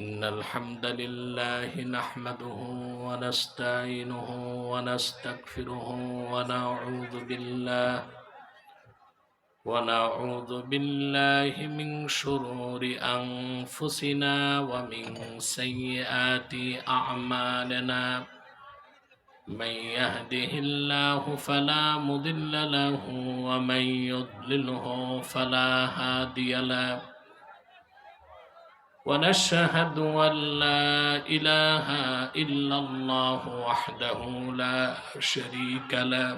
إن الحمد لله نحمده ونستعينه ونستغفره ونعوذ بالله من شرور أنفسنا ومن سيئات أعمالنا من يهده الله فلا مضل له ومن يضلله فلا هادي له ونشهد أن لا إله إلا الله وحده لا شريك له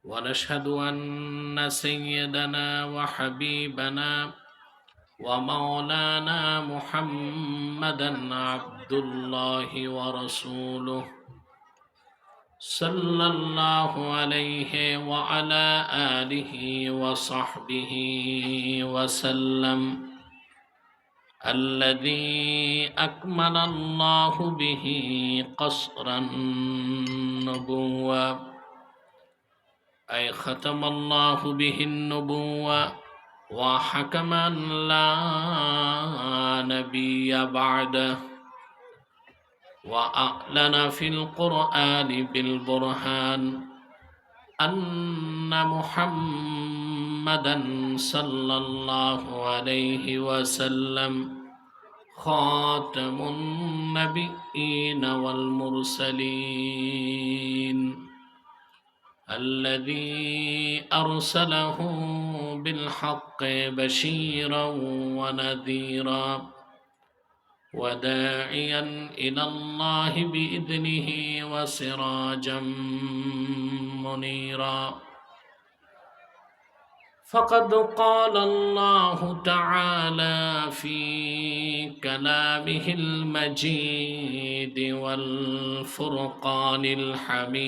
ونشهد أن سيدنا وحبيبنا ومولانا محمدا عبد الله ورسوله صلى الله عليه وعلى آله وصحبه وسلم الذي أكمل الله به قصر النبوة أي ختم الله به النبوة وحكم أن لا نبي بعده وأعلن في القرآن بالبرهان أن محمدا صلى الله عليه وسلم خاتم النبيين والمرسلين الذي أرسله بالحق بشيرا ونذيرا وداعيا إلى الله بإذنه وسراجا منيرا فقد قال الله تعالى في كلامه المجيد والفرقان الحميد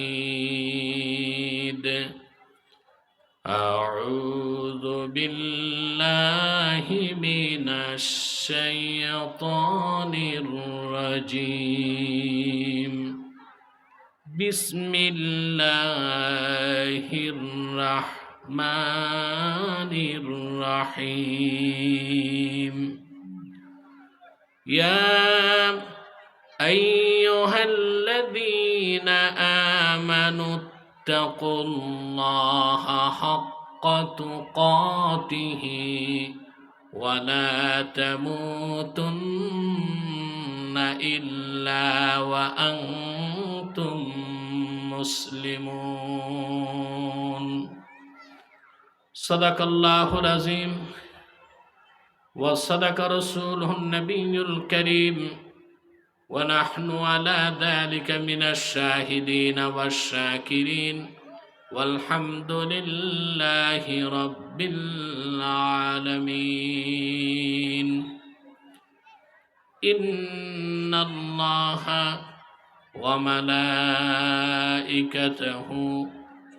أعوذ بالله من الشيطان الرجيم بسم الله الرحمن الرحيم يا أيها الذين آمنوا اتقوا الله حق تقاته ولا تموتن إلا وأنتم مسلمون صدق الله العظيم وصدق رسوله النبي الكريم ونحن على ذلك من الشاهدين والشاكرين والحمد لله رب العالمين إن الله وملائكته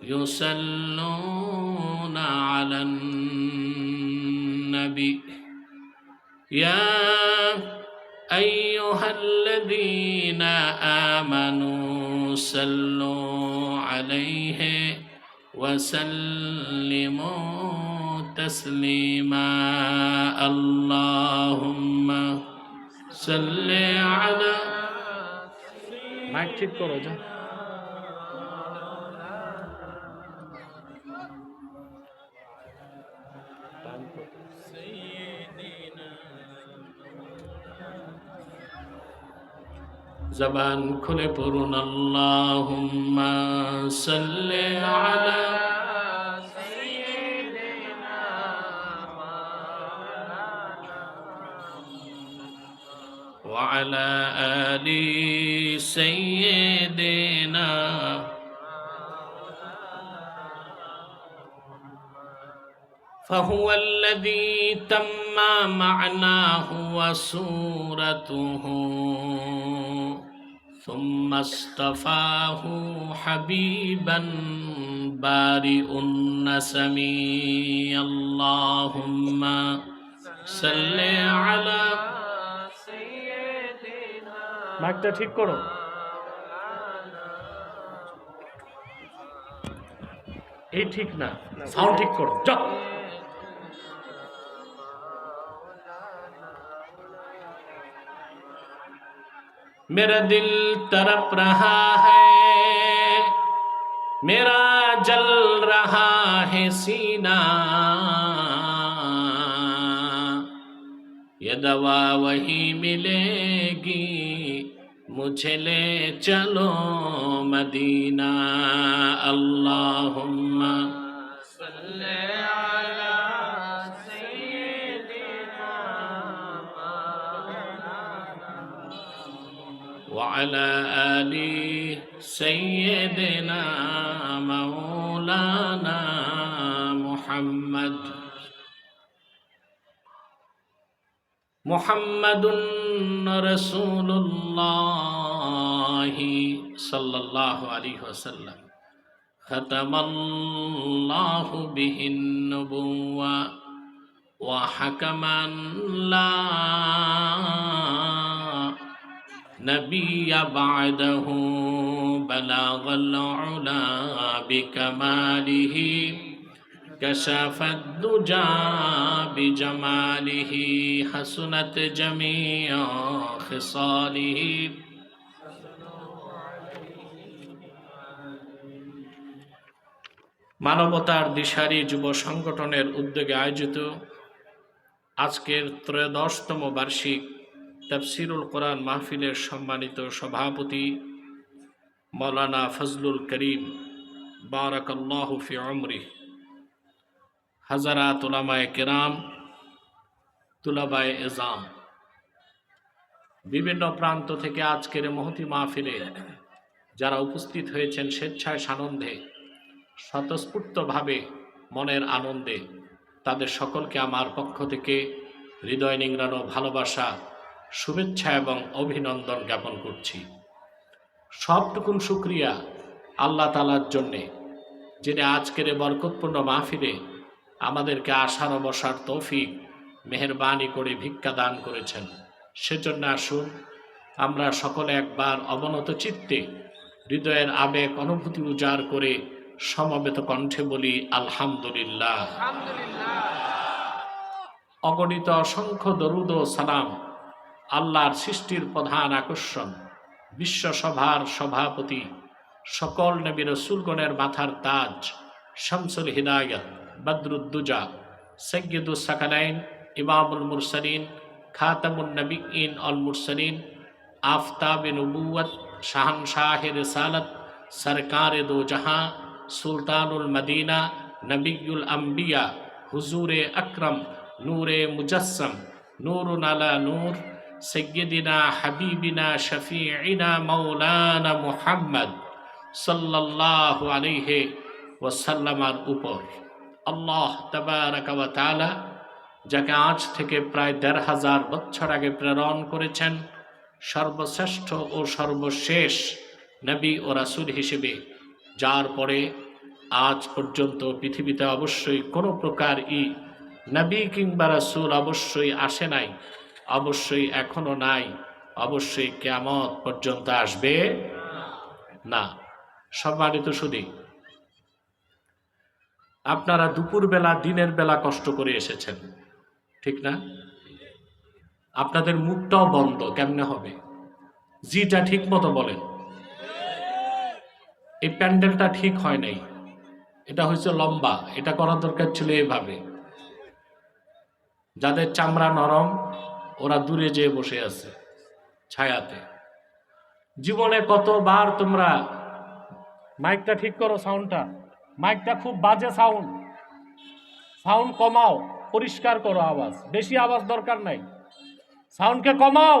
يصلون على النبي يا أيها الذين آمنوا صلوا عليه وسلموا تسليما اللهم صل على mic ঠিক করো যা জবান খুলে পড়ুন আল্লাহুম্মা সাল্লি আলা সাইয়্যিদিনা ওয়া আলা আলি সাইয়্যিদিনা فهو الذي تم معناه وصورته ثم اصطفاه حبيبا بارئ النسمي اللهم صل على سيدنا মাইকটা ঠিক করো এই ঠিক না সাউন্ড ঠিক করো যাও मेरा दिल तड़प रहा है, मेरा जल रहा है सीना, ये दवा वही मिलेगी, मुझे ले चलो मदीना। अल्लाहुम्मा सल्ले अला सय्यिदिना व अला आलि सय्यिदिना मौलाना मुहम्मद। मुहम्मदुन रसूलुल्लाहि सल्लल्लाहु अलैहि वसल्लम खतमल्लाहु बिहिन नबुव्वा व हकमन ला नबिय्य बअदहु बलगल उला बिकमालिहि कशफत दुजा बिजमालिहि हसनत जमीअ खिसालिहि। মানবতার দিশারি যুব সংগঠনের উদ্যোগে আয়োজিত আজকের 13তম বার্ষিক তাফসীরুল কোরআন মাহফিলের সম্মানিত সভাপতি মাওলানা ফজলুল করিম বারাকাল্লাহু ফি উমরিহি, হাজারাত উলামায়ে কেরাম, তুলাবায়ে এজাম, বিভিন্ন প্রান্ত থেকে আজকের মহতি মাহফিলে যারা উপস্থিত হয়েছেন স্বেচ্ছায় সানন্দে স্বতঃস্ফূর্তভাবে মনের আনন্দে, তাদের সকলকে আমার পক্ষ থেকে হৃদয় নিংড়ানো ভালোবাসা, শুভেচ্ছা এবং অভিনন্দন জ্ঞাপন করছি। সবটুকুন শুকরিয়া আল্লাহ তাআলার জন্যে, যিনি আজকের বরকতপূর্ণ মাহফিলে আমাদেরকে আসার ও বসার তৌফিক মেহেরবানি করে ভিক্ষা দান করেছেন। সেজন্য আসুন আমরা সকলে একবার অবনত চিত্তে হৃদয়ের আবেগ অনুভূতি উজাড় করে সমবেত কণ্ঠে বলি আলহামদুলিল্লাহ। অগণিত অসংখ্য দরুদ ও সালাম আল্লাহর সৃষ্টির প্রধান আকর্ষণ, বিশ্বসভার সভাপতি, সকল নবী রাসূলগণের মাথার তাজ, শামসুল হিদায়াত, বদরুদ্দুজা, সাইয়্যিদুস সাকালাইন, ইমামুল মুরসালিন, খাতামুন নবিয়্যিন আল মুরসালিন, আফতাবে নবুওয়াত, শাহনশাহে রিসালাত, সরকারে দো জাহাঁ, সুলতানুল মদিনা, নবিয়ুল আম্বিয়া, হুজুরে আকরম, নূরে মুজাসসম, নূরুন আলা নূর, সৈয়দিনা হাবিবিনা শফিঈনা মাওলানা মুহাম্মদ সাল্লাল্লাহু আলাইহি ওয়াসাল্লামের উপর আল্লাহ তাবারাকা ওয়া তাআলা, যাকে আজ থেকে প্রায় ১৫০০ বছর আগে প্রেরণ করেছেন সর্বশ্রেষ্ঠ ও সর্বশেষ নবী ও রাসূল হিসেবে, যার পরে আজ পর্যন্ত পৃথিবীতে অবশ্যই কোনো প্রকার নবী কিংবা রাসূল অবশ্যই আসে নাই, অবশ্যই এখনো নাই, অবশ্যই কিয়ামত পর্যন্ত আসবে না। সম্মানিত সুধী, আপনারা দুপুরবেলা দিনের বেলা কষ্ট করে এসেছেন, ঠিক না? আপনাদের মুখটাও বন্ধ, কেমনে হবে? জিটা ঠিক মতো বলেন। এই প্যান্ডেলটা ঠিক হয় নাই, এটা হয়েছে লম্বা, এটা করার দরকার ছিল এভাবে। যাদের চামড়া নরম ওরা দূরে যেয়ে বসে আছে ছায়াতে। জীবনে কতবার তোমরা মাইকটা ঠিক করো, সাউন্ডটা, মাইকটা খুব বাজে সাউন্ড, সাউন্ড কমাও, পরিষ্কার করো আওয়াজ, বেশি আওয়াজ দরকার নাই, সাউন্ডকে কমাও,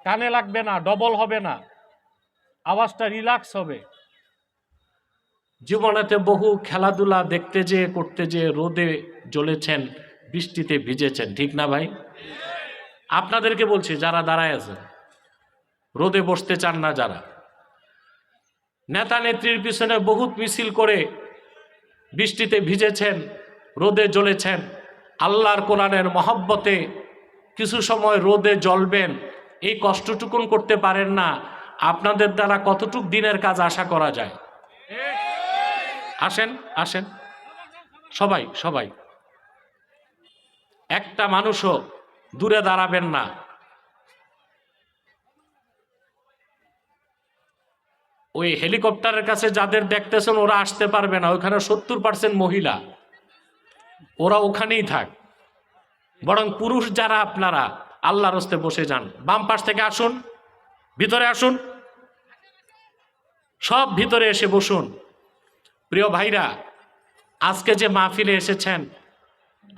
কানে লাগবে না, ডবল হবে না, আওয়াজটা রিল্যাক্স হবে। জীবনেতে বহু খেলাধুলা দেখতে যেয়ে করতে যেয়ে রোদে জ্বলেছেন, বৃষ্টিতে ভিজেছেন, ঠিক না ভাই? আপনাদেরকে বলছি যারা দাঁড়ায় আছেন, রোদে বসতে চান না যারা, নেতা নেত্রীর পিছনে বহুত মিছিল করে বৃষ্টিতে ভিজেছেন, রোদে জ্বলেছেন, আল্লাহর কোরআনের মহব্বতে কিছু সময় রোদে জ্বলবেন, এই কষ্টটুকুন করতে পারেন না, আপনাদের দ্বারা কতটুক দিনের কাজ আশা করা যায়? আসেন আসেন সবাই সবাই, একটা মানুষও দূরে দাঁড়াবেন না, ওই হেলিকপ্টারের কাছে যাদের দেখতেছেন ওরা আসতে পারবে না, ওইখানে 70% মহিলা, ওরা ওখানেই থাক। বরং পুরুষ যারা আপনারা আল্লাহর হস্তে বসে যান, বাম পাশ থেকে আসুন, ভিতরে আসুন, সব ভিতরে এসে বসুন। প্রিয় ভাইরা, আজকে যে মাহফিলে এসেছেন,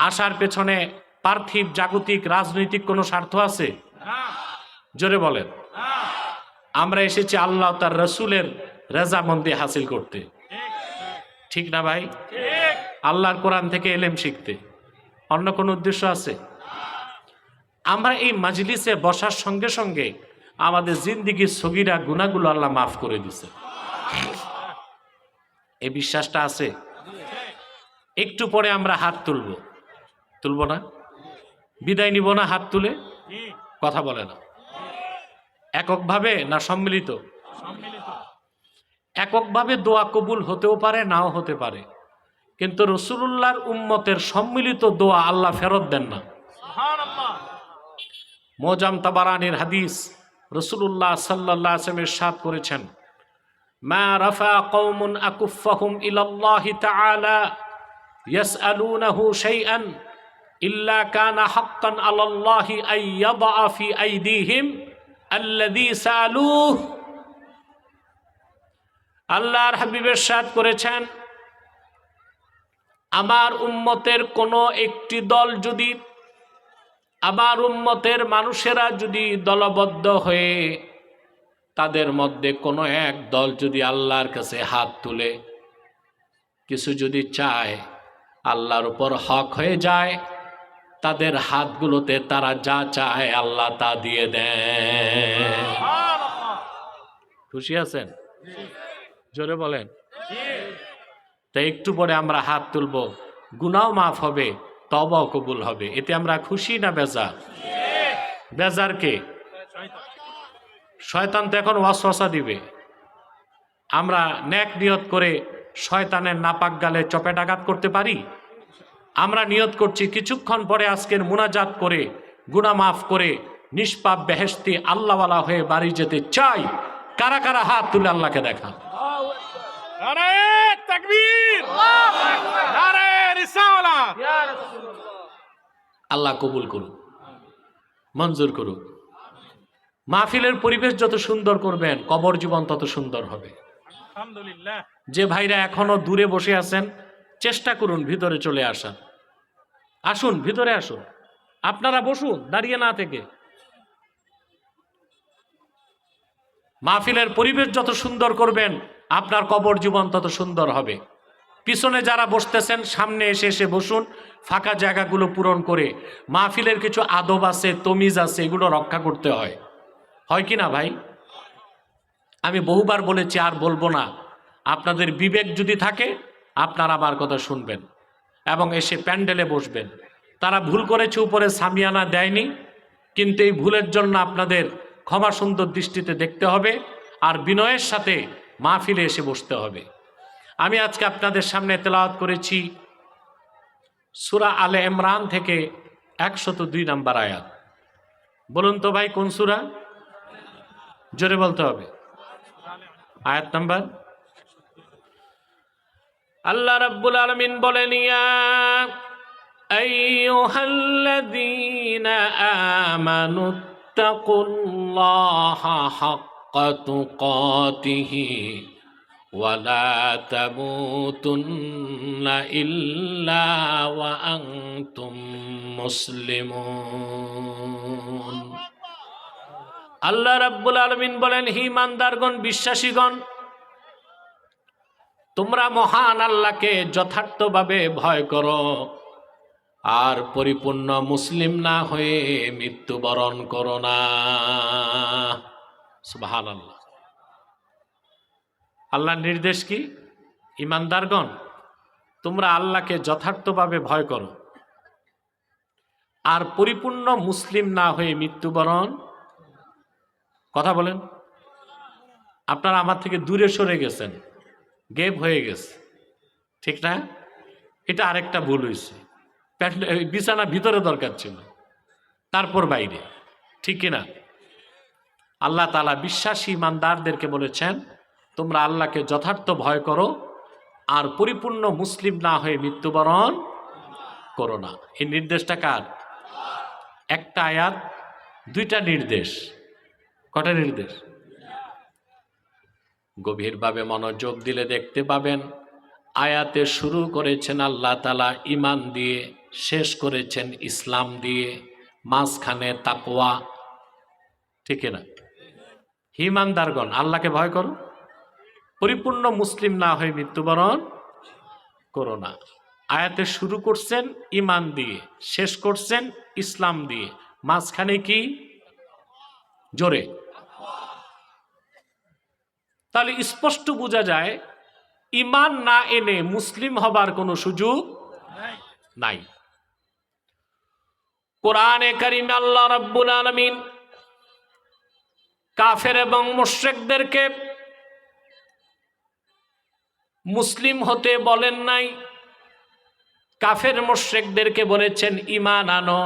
আসার পেছনে পার্থিব জাগতিক রাজনৈতিক কোনো স্বার্থ আছে? জোরে বলেন। আমরা এসেছি আল্লাহ তার রসুলের রেজামন্দি হাসিল করতে, ঠিক না ভাই? আল্লাহর কোরআন থেকে এলেম শিখতে। অন্য কোনো উদ্দেশ্য আছে? আমরা এই মাজলিসে বসার সঙ্গে সঙ্গে আমাদের জিন্দিগির সগীরা গুনাহগুলো আল্লাহ মাফ করে দিছে, এই বিশ্বাসটা আছে? একটু পরে আমরা হাত তুলব না? বিদায় নিব না হাত তুলে? কথা বলে না। এককভাবে না সম্মিলিত? এককভাবে দোয়া কবুল হতেও পারে, নাও হতে পারে, কিন্তু রাসূলুল্লাহর উম্মতের সম্মিলিত দোয়া আল্লাহ ফেরত দেন না। মোজাম তাবারানির হাদিস, রাসূলুল্লাহ সাল্লাল্লাহু আলাইহি ওয়াসাল্লাম ইরশাদ করেছেন, মা রাফা কওমুন আকুফাহুম ইলাল্লাহি তাআলা ইয়াসআলুনাহু শাইআন ইল্লা কানা হাক্কান আলাল্লাহি আন ইয়াদা ফি আইদিহিম আল্লাযী সাআলুহু। আল্লাহর হাবিব ইরশাদ করেছেন, আমার উম্মতের কোনো একটি দল যদি, আমার উম্মতের মানুষেরা যদি দলবদ্ধ হয়ে তাদের মধ্যে কোনো এক দল যদি আল্লাহর কাছে হাত তুলে কিছু যদি চায়, আল্লাহর উপর হক হয়ে যায়, তাদের হাতগুলোতে তারা যা চায় আল্লাহ তা দিয়ে দেন। খুশি আছেন? জোরে বলেন। তাই একটু পরে আমরা হাত তুলবো, গুনাহ মাফ হবে, তওবাও কবুল হবে। এতে আমরা খুশি না বেজার? বেজার কে? শয়তান তো এখন ওয়াসওয়াসা দিবে। আমরা নেক নিয়ত করে শয়তানের নাপাক গালে চপেটাঘাত করতে পারি? আমরা নিয়ত করছি কিছুক্ষণ পরে আজকের মুনাজাত করে গুনাহ মাফ করে নিষ্পাপ বেহেশতি আল্লাহওয়ালা হয়ে বাড়ি যেতে চাই। কারা কারা হাত তুলে আল্লাহকে দেখান। নারে তাকবীর, নারে রিসালাত। আল্লাহ কবুল করুন, মঞ্জুর করুন। মাহফিলের পরিবেশ যত সুন্দর করবেন, কবর জীবন তত সুন্দর হবে। আলহামদুলিল্লাহ। যে ভাইরা এখনো দূরে বসে আছেন, চেষ্টা করুন ভিতরে চলে আসা। আসুন, ভিতরে আসুন। আপনারা বসুন, দাঁড়িয়ে না থেকে। মাহফিলের পরিবেশ যত সুন্দর করবেন, আপনার কবর জীবন তত সুন্দর হবে। পিছনে যারা বসতেছেন সামনে এসে এসে বসুন, ফাঁকা জায়গাগুলো পূরণ করে। মাহফিলের কিছু আদব আছে, তমিজ আছে, এগুলো রক্ষা করতে হয়, হয় কি না ভাই? আমি বহুবার বলেছি, আর বলবো না। আপনাদের বিবেক যদি থাকে, আপনারা আমার কথা শুনবেন এবং এসে প্যান্ডেলে বসবেন। তারা ভুল করেছে, উপরে সামিয়ানা দেয়নি, কিন্তু এই ভুলের জন্য আপনাদের ক্ষমা সুন্দর দৃষ্টিতে দেখতে হবে আর বিনয়ের সাথে মাহফিলে এসে বসতে হবে। আমি আজকে আপনাদের সামনে তেলাওয়াত করেছি সূরা আলে ইমরান থেকে 102 নম্বর আয়াত। বলুন তো ভাই, কোন সূরা? জোরে বলতে হবে। আয়াত নাম্বার। আল্লাহ রাব্বুল আলামিন বলেন, ইয়া আইয়ুহাল্লাযীনা আমানু তাকুল্লাহা হাক্কা তুকাতিহি ওয়া লা তামুতুন্না ইল্লা ওয়া আনতুম মুসলিমুন। আল্লাহ রাব্বুল আলামিন বলেন, হে ঈমানদারগণ, বিশ্বাসীগণ, তোমরা মহান আল্লাহকে যথার্থভাবে ভয় করো আর পরিপূর্ণ মুসলিম না হয়ে মৃত্যুবরণ করো না। সুবহানাল্লাহ। আল্লাহর নির্দেশ কি? ঈমানদারগণ, তোমরা আল্লাহকে যথার্থভাবে ভয় করো আর পরিপূর্ণ মুসলিম না হয়ে মৃত্যুবরণ। কথা বলেন। আপনারা আমার থেকে দূরে সরে গেছেন, গেপ হয়ে গেছে, ঠিক না? এটা আরেকটা ভুল হয়েছে। বিছানা ভিতরে দরকার ছিল, তারপর বাইরে, ঠিক কিনা? আল্লাহ তাআলা বিশ্বাসী ইমানদারদেরকে বলেছেন, তোমরা আল্লাহকে যথার্থ ভয় করো আর পরিপূর্ণ মুসলিম না হয়ে মৃত্যুবরণ করো না। এই নির্দেশটা কার? একটা আয়াত, দুইটা নির্দেশ। কটা নির্দেশ? গভীরভাবে মনোযোগ দিলে দেখতে পাবেন আয়াতে শুরু করেছেন আল্লাহ তাআলা ঈমান দিয়ে, শেষ করেছেন ইসলাম দিয়ে, মাঝখানে তাকওয়া। ঠিক না? ঈমানদারগণ আল্লাহকে ভয় করো, পরিপূর্ণ মুসলিম না হয়ে মৃত্যুবরণ করো না। আয়াতে শুরু করছেন ঈমান দিয়ে, শেষ করছেন ইসলাম দিয়ে, মাঝখানে কি? জোরে। তাহলে স্পষ্ট বোঝা যায় ঈমান না এনে মুসলিম হবার কোনো সুযোগ নাই। কোরআনে কারিমে আল্লাহ রাব্বুল আলামিন কাফের এবং মুশরিকদেরকে মুসলিম হতে বলেন নাই, কাফের মুশরিকদেরকে বলেছেন ঈমান আনো,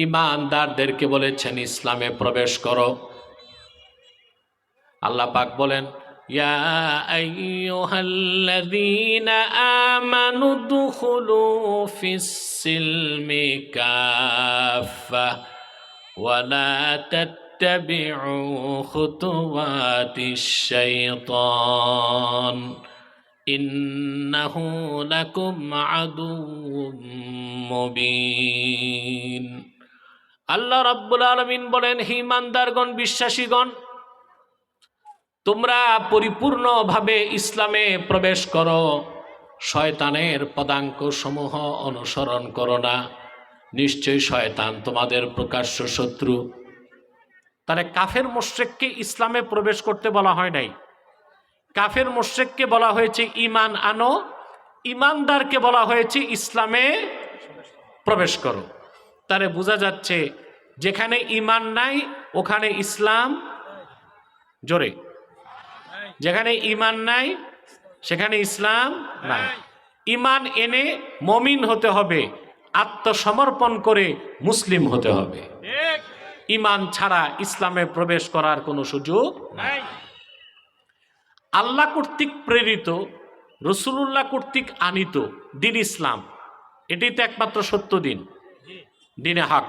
ঈমানদারদেরকে বলেছেন ইসলামে প্রবেশ করো। আল্লাহ পাক বলেন ইয়া আইয়ুহাল্লাযীনা আমানু দুখুলু ফিস-সিলমি কাফা ওয়া লা তাত্তাবিউ খুতুওয়াতিশ শাইতান ইন্নাহু লাকুম আদুউম মুবিন। আল্লাহ রাব্বুল আলামিন বলেন, হে ঈমানদারগণ, বিশ্বাসীগণ, তোমরা পরিপূর্ণভাবে ইসলামে প্রবেশ করো, শয়তানের পদাঙ্ক সমূহ অনুসরণ করো না, নিশ্চয়ই শয়তান তোমাদের প্রকাশ্য শত্রু। তাহলে কাফের মুশরিককে ইসলামে প্রবেশ করতে বলা হয় নাই, কাফের মুশরিককে বলা হয়েছে ঈমান আনো, ঈমানদারকে বলা হয়েছে ইসলামে প্রবেশ করো। তাহলে বোঝা যাচ্ছে যেখানে ঈমান নাই ওখানে ইসলাম, জোরে, যেখানে ঈমান নাই সেখানে ইসলাম নাই। ঈমান এনে মুমিন হতে হবে, আত্মসমর্পণ করে মুসলিম হতে হবে। ঈমান ছাড়া ইসলামে প্রবেশ করার কোনো সুযোগ নাই। আল্লাহ কর্তৃক প্রেরিত, রাসূলুল্লাহ কর্তৃক আনিত দিন ইসলাম, এটাই তো একমাত্র সত্য দিন, দিনে হক।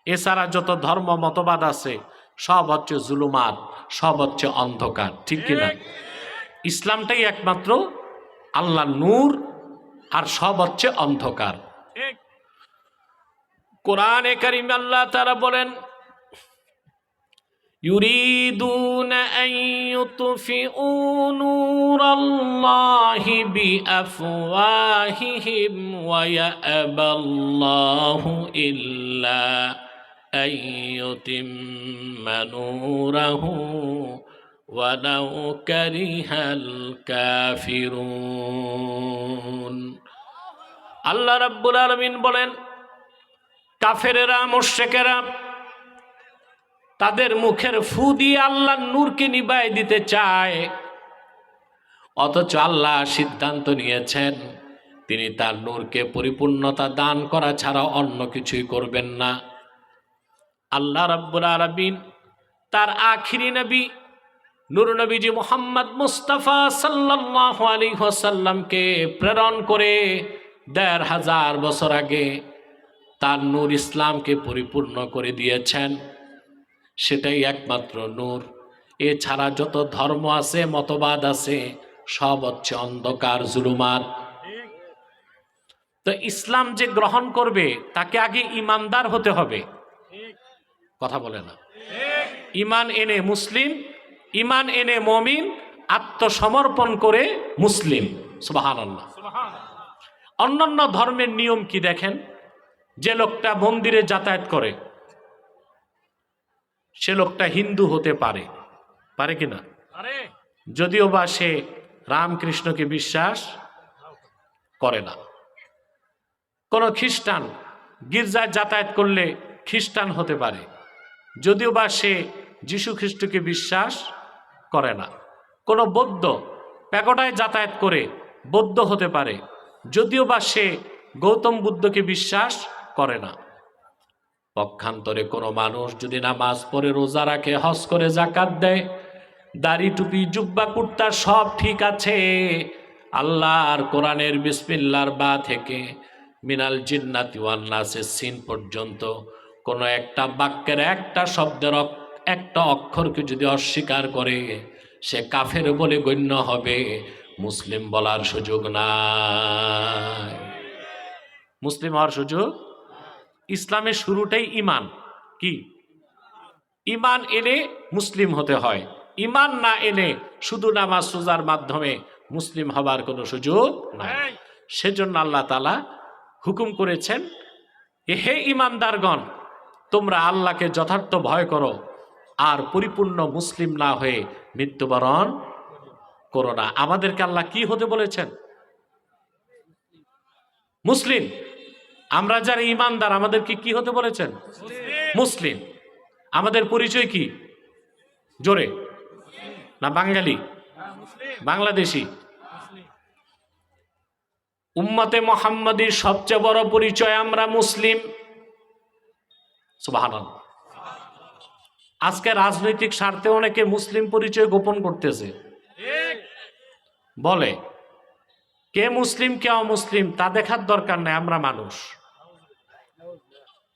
এছাড়া যত ধর্ম মতবাদ আছে সব হচ্ছে জুলুমাত, সব হচ্ছে অন্ধকার। ঠিক কিনা? ইসলামটাই একমাত্র আল্লাহ নূর, আর সব হচ্ছে অন্ধকার। কোরআনে কারিমে আল্লাহ তাআলা বলেন ইউরিদুনা আন ইউতফিউ নূরাল্লাহি বিআফওয়াহিহিম ওয়া ইয়াবাল্লাহু ইল্লা আন ইউতিম্মা নূরাহু ওয়ালাউ কারিহাল কাফিরুন। আল্লাহ রাব্বুল আলামিন বলেন, কাফেরেরা, মুশরিকেরা তাদের মুখের ফু দিয়ে আল্লাহর নূরকে নিভায় দিতে চায়, অথচ আল্লাহ সিদ্ধান্ত নিয়েছেন তিনি তার নূরকে পরিপূর্ণতা দান করা ছাড়া অন্য কিছুই করবেন না। আল্লাহ রাব্বুল আলামিন তার আখিরি নবী নূর নবীজি মুহাম্মদ মুস্তাফা সাল্লাল্লাহু আলাইহি ওয়াসাল্লামকে প্রেরণ করে ১৫০০ বছর আগে তার নূর ইসলামকে পরিপূর্ণ করে দিয়েছেন। সেটাই একমাত্র নূর। এছাড়া যত ধর্ম আছে, মতবাদ আছে, সব হচ্ছে অন্ধকার, জুলুমাত। তো ইসলাম যে গ্রহণ করবে তাকে আগে ঈমানদার হতে হবে। কথা বলে না? ঈমান এনে মুসলিম, ঈমান এনে মুমিন, আত্মসমর্পণ করে মুসলিম। সুবহানাল্লাহ। অন্যান্য ধর্মের নিয়ম কি দেখেন? যে লোকটা মন্দিরে যাতায়াত করে সে লোকটা হিন্দু হতে পারে, পারে কিনা? যদিও বা সে রামকৃষ্ণকে বিশ্বাস করে না। কোন খ্রিস্টান গির্জায় যাতায়াত করলে খ্রিস্টান হতে পারে, যদিও বা সে যীশু খ্রিস্টকে বিশ্বাস করে না। কোন বৌদ্ধ প্যাগোডায় যাতায়াত করে বৌদ্ধ হতে পারে, যদিও বা সে গৌতম বুদ্ধকে বিশ্বাস করে না। পক্ষান্তরে কোনো মানুষ যদি নামাজ পড়ে, রোজা রাখে, হজ করে, যাকাত দেয়, দাড়ি টুপি জুব্বা কুর্তা সব ঠিক আছে, আল্লাহর কোরআনের বিসমিল্লাহর বা থেকে মিনাল জিন্নাতি ওয়ান নাসের সিন পর্যন্ত কোন একটা বাক্যের একটা শব্দের একটা অক্ষরকে যদি অস্বীকার করে সে কাফের বলে গণ্য হবে, মুসলিম বলার সুযোগ নাই। মুসলিম হওয়ার সুযোগ। ইসলামের শুরুটাই ইমান। কি? ইমান এনে মুসলিম হতে হয়। ইমান না এনে শুধু নামাজ রোজার মাধ্যমে মুসলিম হবার কোনো সুযোগ নাই। সেজন্য আল্লাহ তাআলা হুকুম করেছেন, হে ইমানদারগণ, তোমরা আল্লাহকে যথার্থ ভয় করো আর পরিপূর্ণ মুসলিম না হয়ে মৃত্যুবরণ করো না। আমাদেরকে আল্লাহ কি হতে বলেছেন? মুসলিম। আমরা যারা ইমানদার আমাদেরকে কি হতে বলেছেন? মুসলিম। আমাদের পরিচয় কি? জোরে না বাঙালি, বাংলাদেশি? উম্মতে মুহাম্মাদীর সবচেয়ে বড় পরিচয় আমরা মুসলিম। সুবহানাল্লাহ। আজকে রাজনৈতিক স্বার্থে অনেকে মুসলিম পরিচয় গোপন করতেছে, বলে কে মুসলিম কে অমুসলিম তা দেখার দরকার নেই, আমরা মানুষ।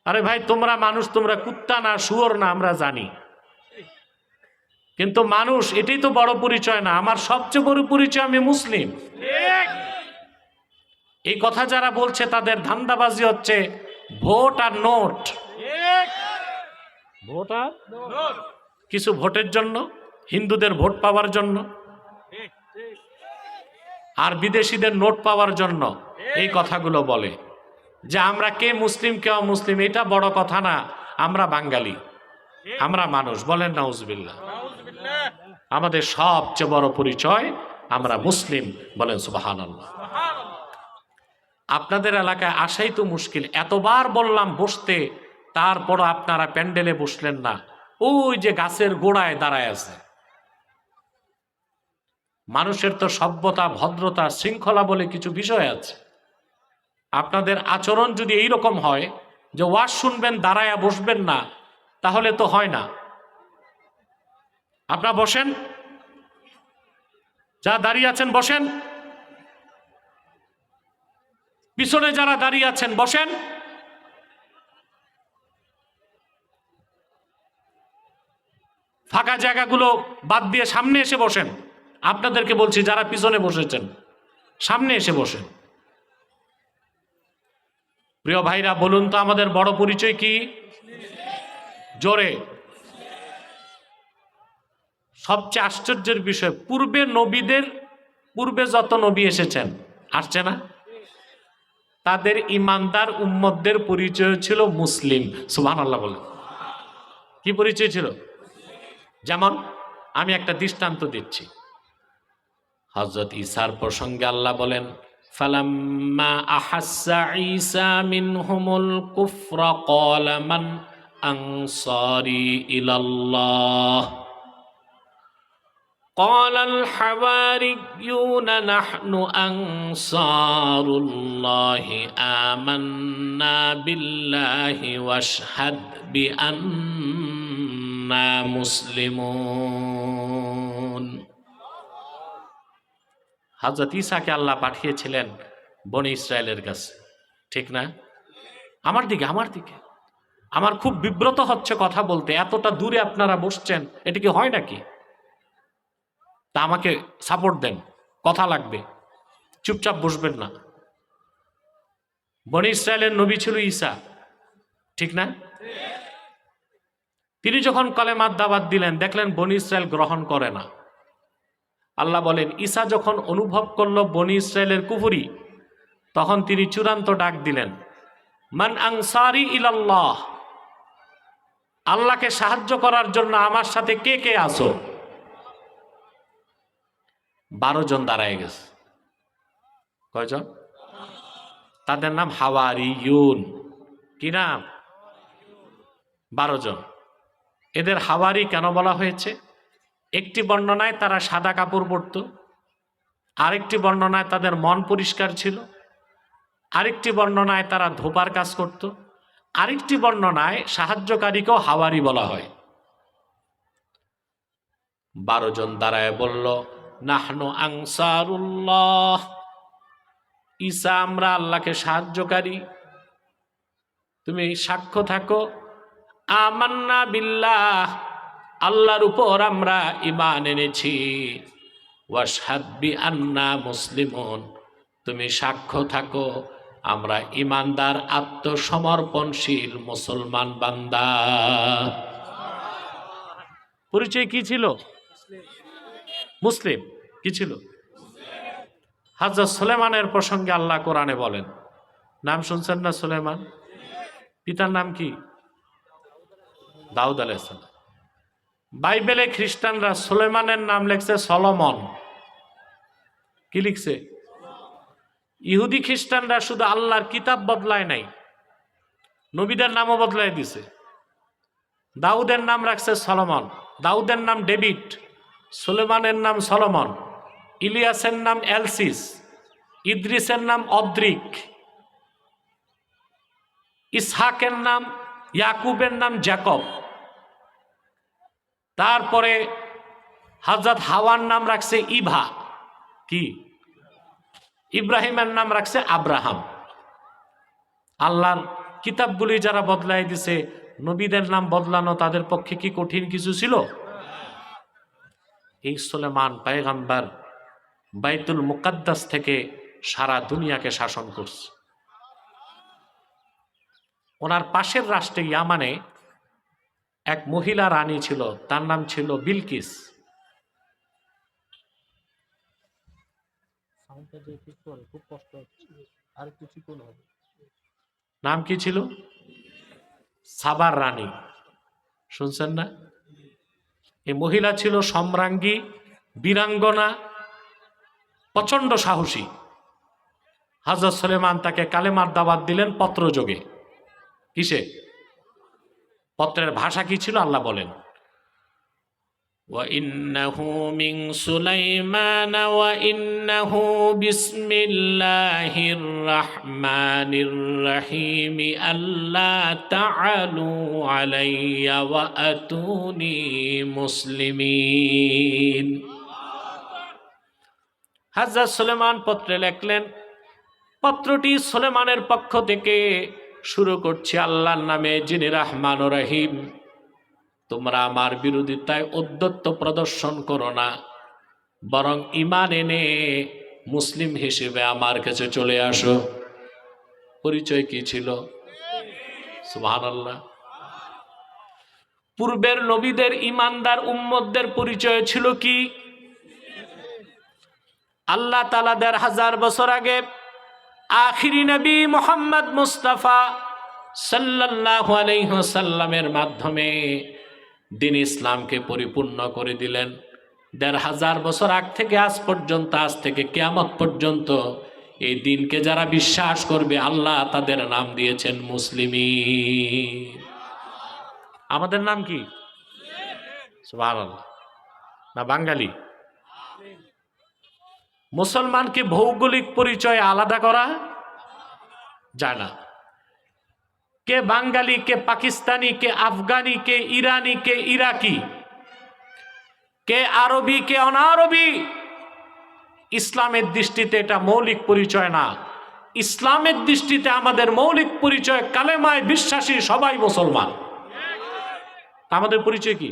আরে ভাই, তোমরা মানুষ, তোমরা কুত্তা না শুয়োর না আমরা জানি, কিন্তু মানুষ এটাই তো বড় পরিচয় না। আমার সবচেয়ে বড় পরিচয় আমি মুসলিম। এই কথা যারা বলছে তাদের ধান্দাবাজি হচ্ছে ভোট আর নোট। ভোট আর কিছু ভোটের জন্য, হিন্দুদের ভোট পাওয়ার জন্য আর বিদেশিদের নোট পাওয়ার জন্য এই কথাগুলো বলে যে আমরা কে মুসলিম কে অমুসলিম এটা বড় কথা না, আমরা বাঙালি, আমরা মানুষ। বলেন নাউজুবিল্লাহ। আমাদের সবচেয়ে বড় পরিচয় আমরা মুসলিম। বলেন সুবহানাল্লাহ। আপনাদের এলাকায় আসাই তো মুশকিল। এতবার বললাম বসতে, তারপর আপনারা প্যান্ডেলে বসলেন না, ওই যে গাছের গোড়ায় দাঁড়ায় আছে। মানুষের তো সভ্যতা, ভদ্রতা, শৃঙ্খলা বলে কিছু বিষয় আছে। আপনাদের আচরণ যদি এইরকম হয় যে ওয়াজ শুনবেন দাঁড়ায়া বসবেন না, তাহলে তো হয় না। আপনারা বসেন, যা দাঁড়িয়ে আছেন বসেন, পিছনে যারা দাঁড়িয়ে আছেন বসেন। ফাঁকা জায়গাগুলো বাদ দিয়ে সামনে এসে বসেন। আপনাদেরকে বলছি, যারা পিছনে বসেছেন সামনে এসে বসেন। প্রিয় ভাইরা, বলুন তো আমাদের বড় পরিচয় কি? জোরে। সবচেয়ে আশ্চর্যের বিষয়, পূর্বে যত নবী এসেছেন, আসছে না, তাদের ইমানদার উম্মতদের পরিচয় ছিল মুসলিম। সুবহানাল্লাহ বলেন। কি পরিচয় ছিল? যেমন আমি একটা দৃষ্টান্ত দিচ্ছি। হযরত ঈসার প্রসঙ্গে আল্লাহ বলেন, ফালাম্মা আহাসসা ঈসা মিনহুমুল কুফরা ক্বালা মান আনসারি ইলাল্লাহ ক্বালাল হাওয়ারিয়্যুনা নাহনু আনসারুল্লাহি আমান্না বিল্লাহি ওয়াশহাদ বিআন্না মুসলিমুন। হযরত ঈসাকে আল্লাহ পাঠিয়েছিলেন বনি ইসরায়েলের কাছে, ঠিক না? আমার দিকে আমার খুব বিব্রত হচ্ছে কথা বলতে। এতটা দূরে আপনারা বসছেন, এটা কি হয় নাকি? তা আমাকে সাপোর্ট দেন, কথা লাগবে, চুপচাপ বসবেন না। বনি ইসরায়েলের নবী ছিল ঈসা, ঠিক না? তিনি যখন কলেমার দাওয়াত দিলেন, দেখলেন বনি ইসরায়েল গ্রহণ করে না। আল্লাহ বলেন, ঈসা যখন অনুভব করলো বনি ইসরায়েলের কুফরি, তখন তিনি চূড়ান্ত ডাক দিলেন, মান আনসারি ইলাল্লাহ, আল্লাহকে সাহায্য করার জন্য আমার সাথে কে কে আসো? 12 জন দাঁড়ায় গেছে। কয়জন? তাদের নাম হাওয়ারিয়ুন। কি নাম? 12 জন। এদের হাওয়ারি কেন বলা হয়েছে? একটি বর্ণনায় তারা সাদা কাপড় পরত, আরেকটি বর্ণনায় তাদের মন পরিষ্কার ছিল, আরেকটি বর্ণনায় তারা ধোপার কাজ করত, আরেকটি বর্ণনায় সাহায্যকারীকেও হাওয়ারি বলা হয়। 12 জন দাঁড়ায় বলল, নাহনু আনসারুল্লাহ, ঈসা আমরা আল্লাহকে সাহায্যকারী। তুমি সাক্ষ্য থাকো, আমান্না বিল্লাহ, আল্লাহর উপর আমরা ঈমান এনেছি, ওয়াশহাদ বিআন্না মুসলিমুন, তুমি সাক্ষ্য থাকো আমরা ঈমানদার আত্মসমর্পণশীল মুসলমান বান্দা। পরিচয় কি ছিল? মুসলিম। কি ছিল? হযরত সুলাইমানের প্রসঙ্গে আল্লাহ কোরআনে বলেন, নাম শুনছেন না সুলাইমান? পিতার নাম কি? দাউদ আলাইহিস সালাম। বাইবেলে খ্রিস্টানরা সুলাইমানের নাম লিখছে সলোমন। কি লিখছে? ইহুদি খ্রিস্টানরা শুধু আল্লাহর কিতাব বদলায় নাই, নবীদের নামও বদলাই দিছে। দাউদের নাম রাখছে সলোমন, দাউদের নাম ডেভিড, সুলেমানের নাম সলোমন, ইলিয়াসের নাম এলসিস, ইদ্রিসের নাম অদ্রিক, ইসহাকের নাম, ইয়াকুবের নাম জ্যাকব। তারপরে হযরত হাওয়ার নাম রাখছে ইভা, কি? ইব্রাহিমের নাম রাখছে আব্রাহাম। আল্লাহর কিতাবগুলি যারা বদলাই দিছে, নবীদের নাম বদলানো তাদের পক্ষে কি কঠিন কিছু ছিল? এই সুলেমান পয়গম্বর বাইতুল মুকাদ্দাস থেকে সারা দুনিয়াকে শাসন করছে। ওনার পাশের রাষ্ট্রে ইয়ামানে এক মহিলা রানী ছিল, তার নাম ছিল বিলকিস। নাম কি ছিল? সাবার রানী। শুনছেন না? এই মহিলা ছিল সম্রাঙ্গী, বীরাঙ্গনা, প্রচন্ড সাহসী। হযরত সুলেমান তাকে কালেমার দাওয়াত দিলেন পত্রযোগে। কিসে? পত্রের ভাষা কি ছিল আল্লাহ বলেন, وَإِنَّهُ مِنْ سُلَيْمَانَ وَإِنَّهُ بِسْمِ اللَّهِ الرَّحْمَنِ الرَّحِيمِ أَلَّا تَعْلُوا عَلَيَّ وَأْتُونِي مُسْلِمِينَ। হযরত সুলেমান পত্রে লিখলেন, পত্রটি সুলেমানের পক্ষ থেকে শুরু করছি আল্লাহর নামে, যিনি রহমান ও রহিম। তোমরা আমার বিরোধিতায় ঔদ্ধত্য প্রদর্শন করো না, বরং ঈমান এনে মুসলিম হিসেবে আমার কাছে চলে আসো। পরিচয় কি ছিল? সুবহানাল্লাহ। পূর্বের নবীদের ঈমানদার উম্মতদের পরিচয় ছিল কি? আল্লাহ তাআলা ১৫০০ বছর আগে আখিরি নবী মুহাম্মদ মুস্তাফা সাল্লাল্লাহু আলাইহি ওয়াসাল্লামের মাধ্যমে দিন ইসলামকে পরিপূর্ণ করে দিলেন। ১৫০০ বছর আগ থেকে আজ পর্যন্ত, আজ থেকে কিয়ামত পর্যন্ত এই দিনকে যারা বিশ্বাস করবে, আল্লাহ তাদের নাম দিয়েছেন মুসলিমিন। আমাদের নাম কি? সুবহানাল্লাহ। না বাঙালি? মুসলমানকে ভৌগোলিক পরিচয় আলাদা করা যায় না। কে বাঙালি, কে পাকিস্তানি, কে আফগানি, কে ইরানি, কে ইরাকি, কে আরবি, কে অনারবি, ইসলামের দৃষ্টিতে এটা মৌলিক পরিচয় না। ইসলামের দৃষ্টিতে আমাদের মৌলিক পরিচয় কালেমায় বিশ্বাসী সবাই মুসলমান। আমাদের পরিচয় কি?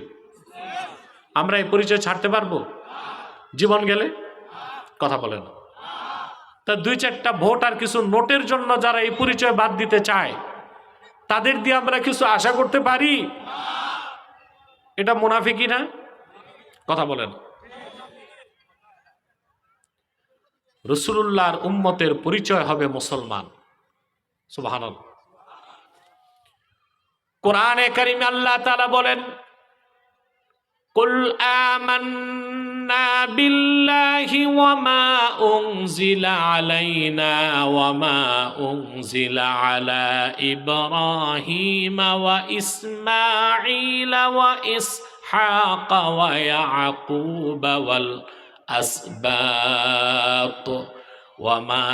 আমরা এই পরিচয় ছাড়তে পারবো জীবন গেলে? কথা বলেন। তা ২-৪টা ভোট আর কিছু নোটের জন্য যারা এই পরিচয় বাদ দিতে চায়, তাদের দিয়ে আমরা কিছু আশা করতে পারি? এটা মুনাফিকি না? কথা বলেন। রাসূলুল্লাহর উম্মতের পরিচয় হবে মুসলমান। সুবহানাল্লাহ। কোরআনে কারিমে আল্লাহ তাআলা বলেন, কুল আমান্না বিল্লাহি ওয়া মা উনজিলা আলাইনা ওয়া মা উনজিলা আলা ইব্রাহিম ওয়া ইসমাঈল ওয়া ইসহাক ওয়া ইয়াকুব ওয়াল আসবাত ওয়া মা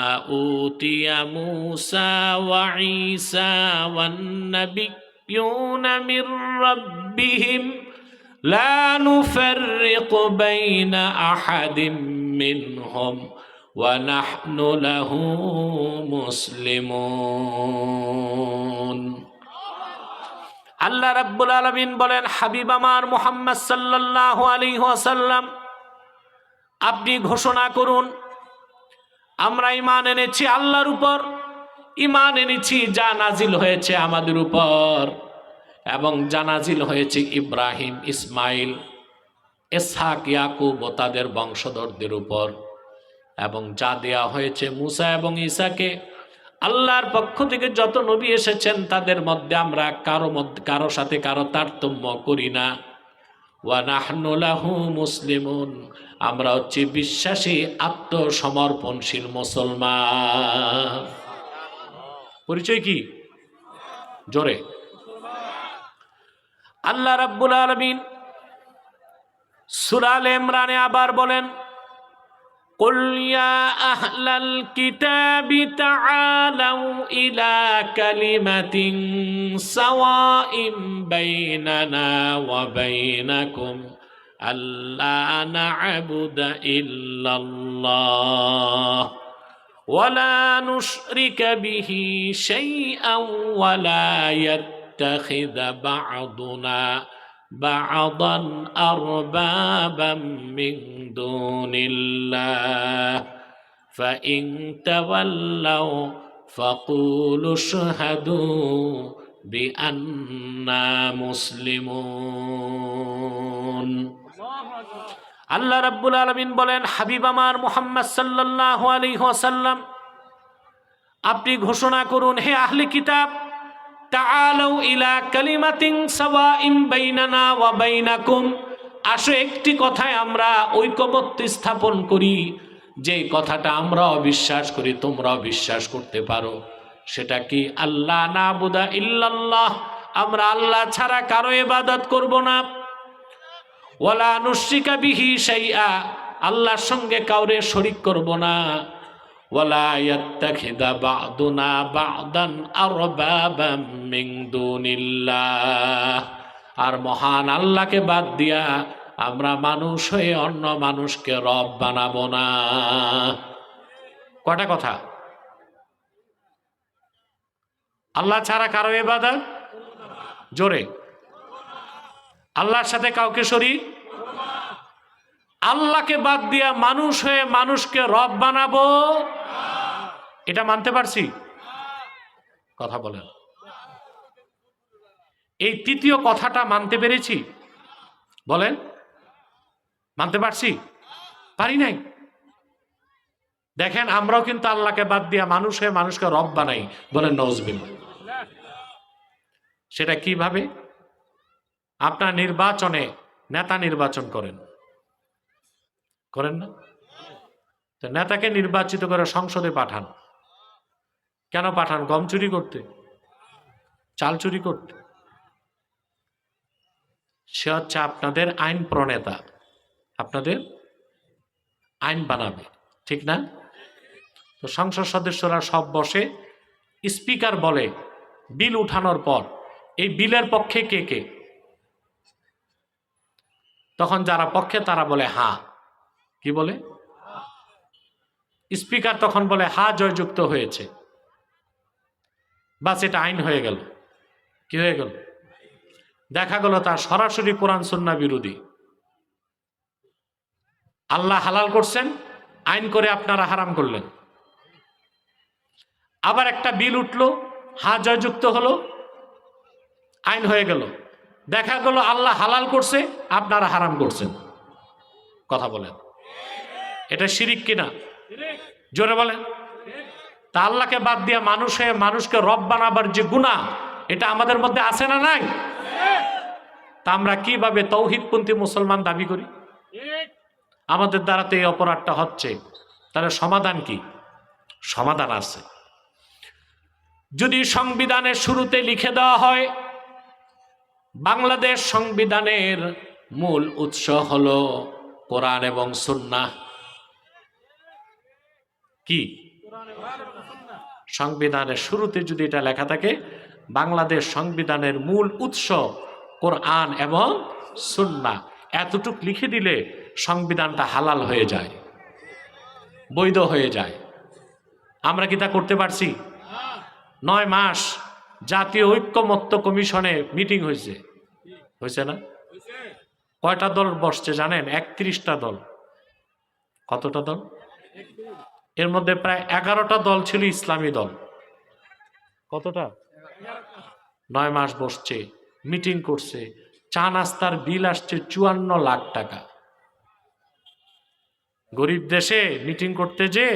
উতিয়া মূসা ওয়া ঈসা ওয়ান নাবিয়্যুনা মির রাব্বিহিম লা নুফাররিকু বাইনা আহাদিম মিনহুম ওয়া নাহনু লাহু মুসলিমুন। আল্লাহ রাব্বুল আলামিন বলেন, হাবিব আমার মুহাম্মদ সাল্লাল্লাহু আলাইহি ওয়াসাল্লাম, আপনি ঘোষণা করুন, আমরা ঈমান এনেছি আল্লাহর উপর, ঈমান এনেছি যা নাজিল হয়েছে আমাদের উপর, এবং যা নাজিল হয়েছে ইব্রাহিম, ইসমাইল, ইসহাক, ইয়াকুব ও তাদের বংশধরদের উপর, এবং যা দেয়া হয়েছে মুসা এবং ঈসাকে। আল্লাহর পক্ষ থেকে যত নবী এসেছেন তাদের মধ্যে আমরা কারো সাথে কারো তারতম্য করি না। ওয়া নাহনু লাহু মুসলিমুন, আমরা হচ্ছি বিশ্বাসী আত্মসমর্পণশীল মুসলমান। পরিচয় কি? জোরে। আল্লাহ রাব্বুল আলামিন সূরা আলে ইমরানে আবার বলেন, قل يا أهل الكتاب تعالوا إلى كلمة سواء بيننا وبينكم ألا نعبد إلا الله ولا نشرك به شيئا ولا يتخذ بعضنا بعضا أربابا من دون الله فإن تولوا فقولوا اشهدوا بأننا مسلمون। আল্লাহ রাব্বুল আলামিন বলেন, হাবিব আমার মুহাম্মদ সাল্লাল্লাহু আলাইহি ওয়াসাল্লাম, আপনি ঘোষণা করুন, হে আহলে কিতাব, তাআলাউ ইলা কালিমাতিন সাওয়াইন বাইনানা ওয়া বাইনাকুম, আসো একটি কথায় আমরা ঐকমত্য স্থাপন করি, যে কথাটা আমরাও বিশ্বাস করি তোমরাও বিশ্বাস করতে পারো। সেটা কি? আল্লাহ নাবুদা ইল্লাল্লাহ, আমরা আল্লাহ ছাড়া কারো ইবাদত করব না। ওয়ালা নুশরিকা বিহি শাইআ, আল্লাহর সঙ্গে কাউরে শরীক করব না। ওয়ালা ইয়াত্তাখিদা বা'দুনা বা'দান আরবাবাম মিন দুনিল্লাহ, আর মহান আল্লাহকে বাদ দিয়া আমরা মানুষ হয়ে অন্য মানুষকে রব বানাবো না। কটা কথা? আল্লাহ ছাড়া কারো ইবাদত, জোরে, আল্লাহর সাথে কাউকে শরীক, আল্লাহকে বাদ দিয়া মানুষ হয়ে মানুষকে রব বানাবো, এটা মানতে পারছি? কথা বলেন। এই তৃতীয় কথাটা মানতে পেরেছি? বলেন, মানতে পারছি? পারি নাই। দেখেন, আমরাও কিন্তু আল্লাহকে বাদ দিয়া মানুষ হয়ে মানুষকে রব বানাই। বলেন নাউজুবিল্লাহ। সেটা কিভাবে? আপনার নির্বাচনে নেতা নির্বাচন করেন না? তো নেতাকে নির্বাচিত করে সংসদে পাঠান। কেন পাঠান? গম চুরি করতে, চাল চুরি করতে? সে হচ্ছে আপনাদের আইন প্রণেতা, আপনাদের আইন বানাবে, ঠিক না? তো সংসদ সদস্যরা সব বসে, স্পিকার বলে বিল উঠানোর পর, এই বিলের পক্ষে কে কে? তখন যারা পক্ষে তারা বলে হা। কি বলে? স্পিকার তখন বলে হা, জয়যুক্ত হয়েছে। বাস, এটা আইন হয়ে গেল। কি হয়ে গেল? দেখা গেল তার সরাসরি কোরআন সুন্নাহ বিরোধী। আল্লাহ হালাল করছেন, আইন করে আপনারা হারাম করলেন। আবার একটা বিল উঠলো, হা জয়যুক্ত হলো, আইন হয়ে গেল। দেখা গেল আল্লাহ হালাল করছে, আপনারা হারাম করছেন। কথা বলেন, এটা শিরিক কিনা? জোরে বলেন। তা আল্লাহকে বাদ দিয়া মানুষ হয়ে মানুষকে রব বানাবার যে গুনাহ, এটা আমাদের মধ্যে আছে না নাই? তা আমরা কিভাবে তৌহিদপন্থী মুসলমান দাবি করি? আমাদের দ্বারা তো এই অপরাধটা হচ্ছে। তাহলে সমাধান কি? সমাধান আছে। যদি সংবিধানের শুরুতে লিখে দেওয়া হয়, বাংলাদেশ সংবিধানের মূল উৎস হলো কোরআন এবং সুন্নাহ। কি? সংবিধানের শুরুতে যদি এটা লেখা থাকে, বাংলাদেশ সংবিধানের মূল উৎস কোরআন এবং সুন্নাহ, এতটুক লিখে দিলে সংবিধানটা হালাল হয়ে যায়, বৈধ হয়ে যায়। আমরা কি তা করতে পারছি? 9 মাস জাতীয় ঐক্যমত্য কমিশনে মিটিং হয়েছে, হয়েছে না? কয়টা দল বসছে জানেন? 31টা দল। কতটা দল? এর মধ্যে প্রায় 11টা দল ছিল ইসলামী দল। কতটা? 9 মাস বসছে, মিটিং করছে, চা নাস্তার বিল আসছে 54 লাখ টাকা। গরিব দেশে মিটিং করতে যে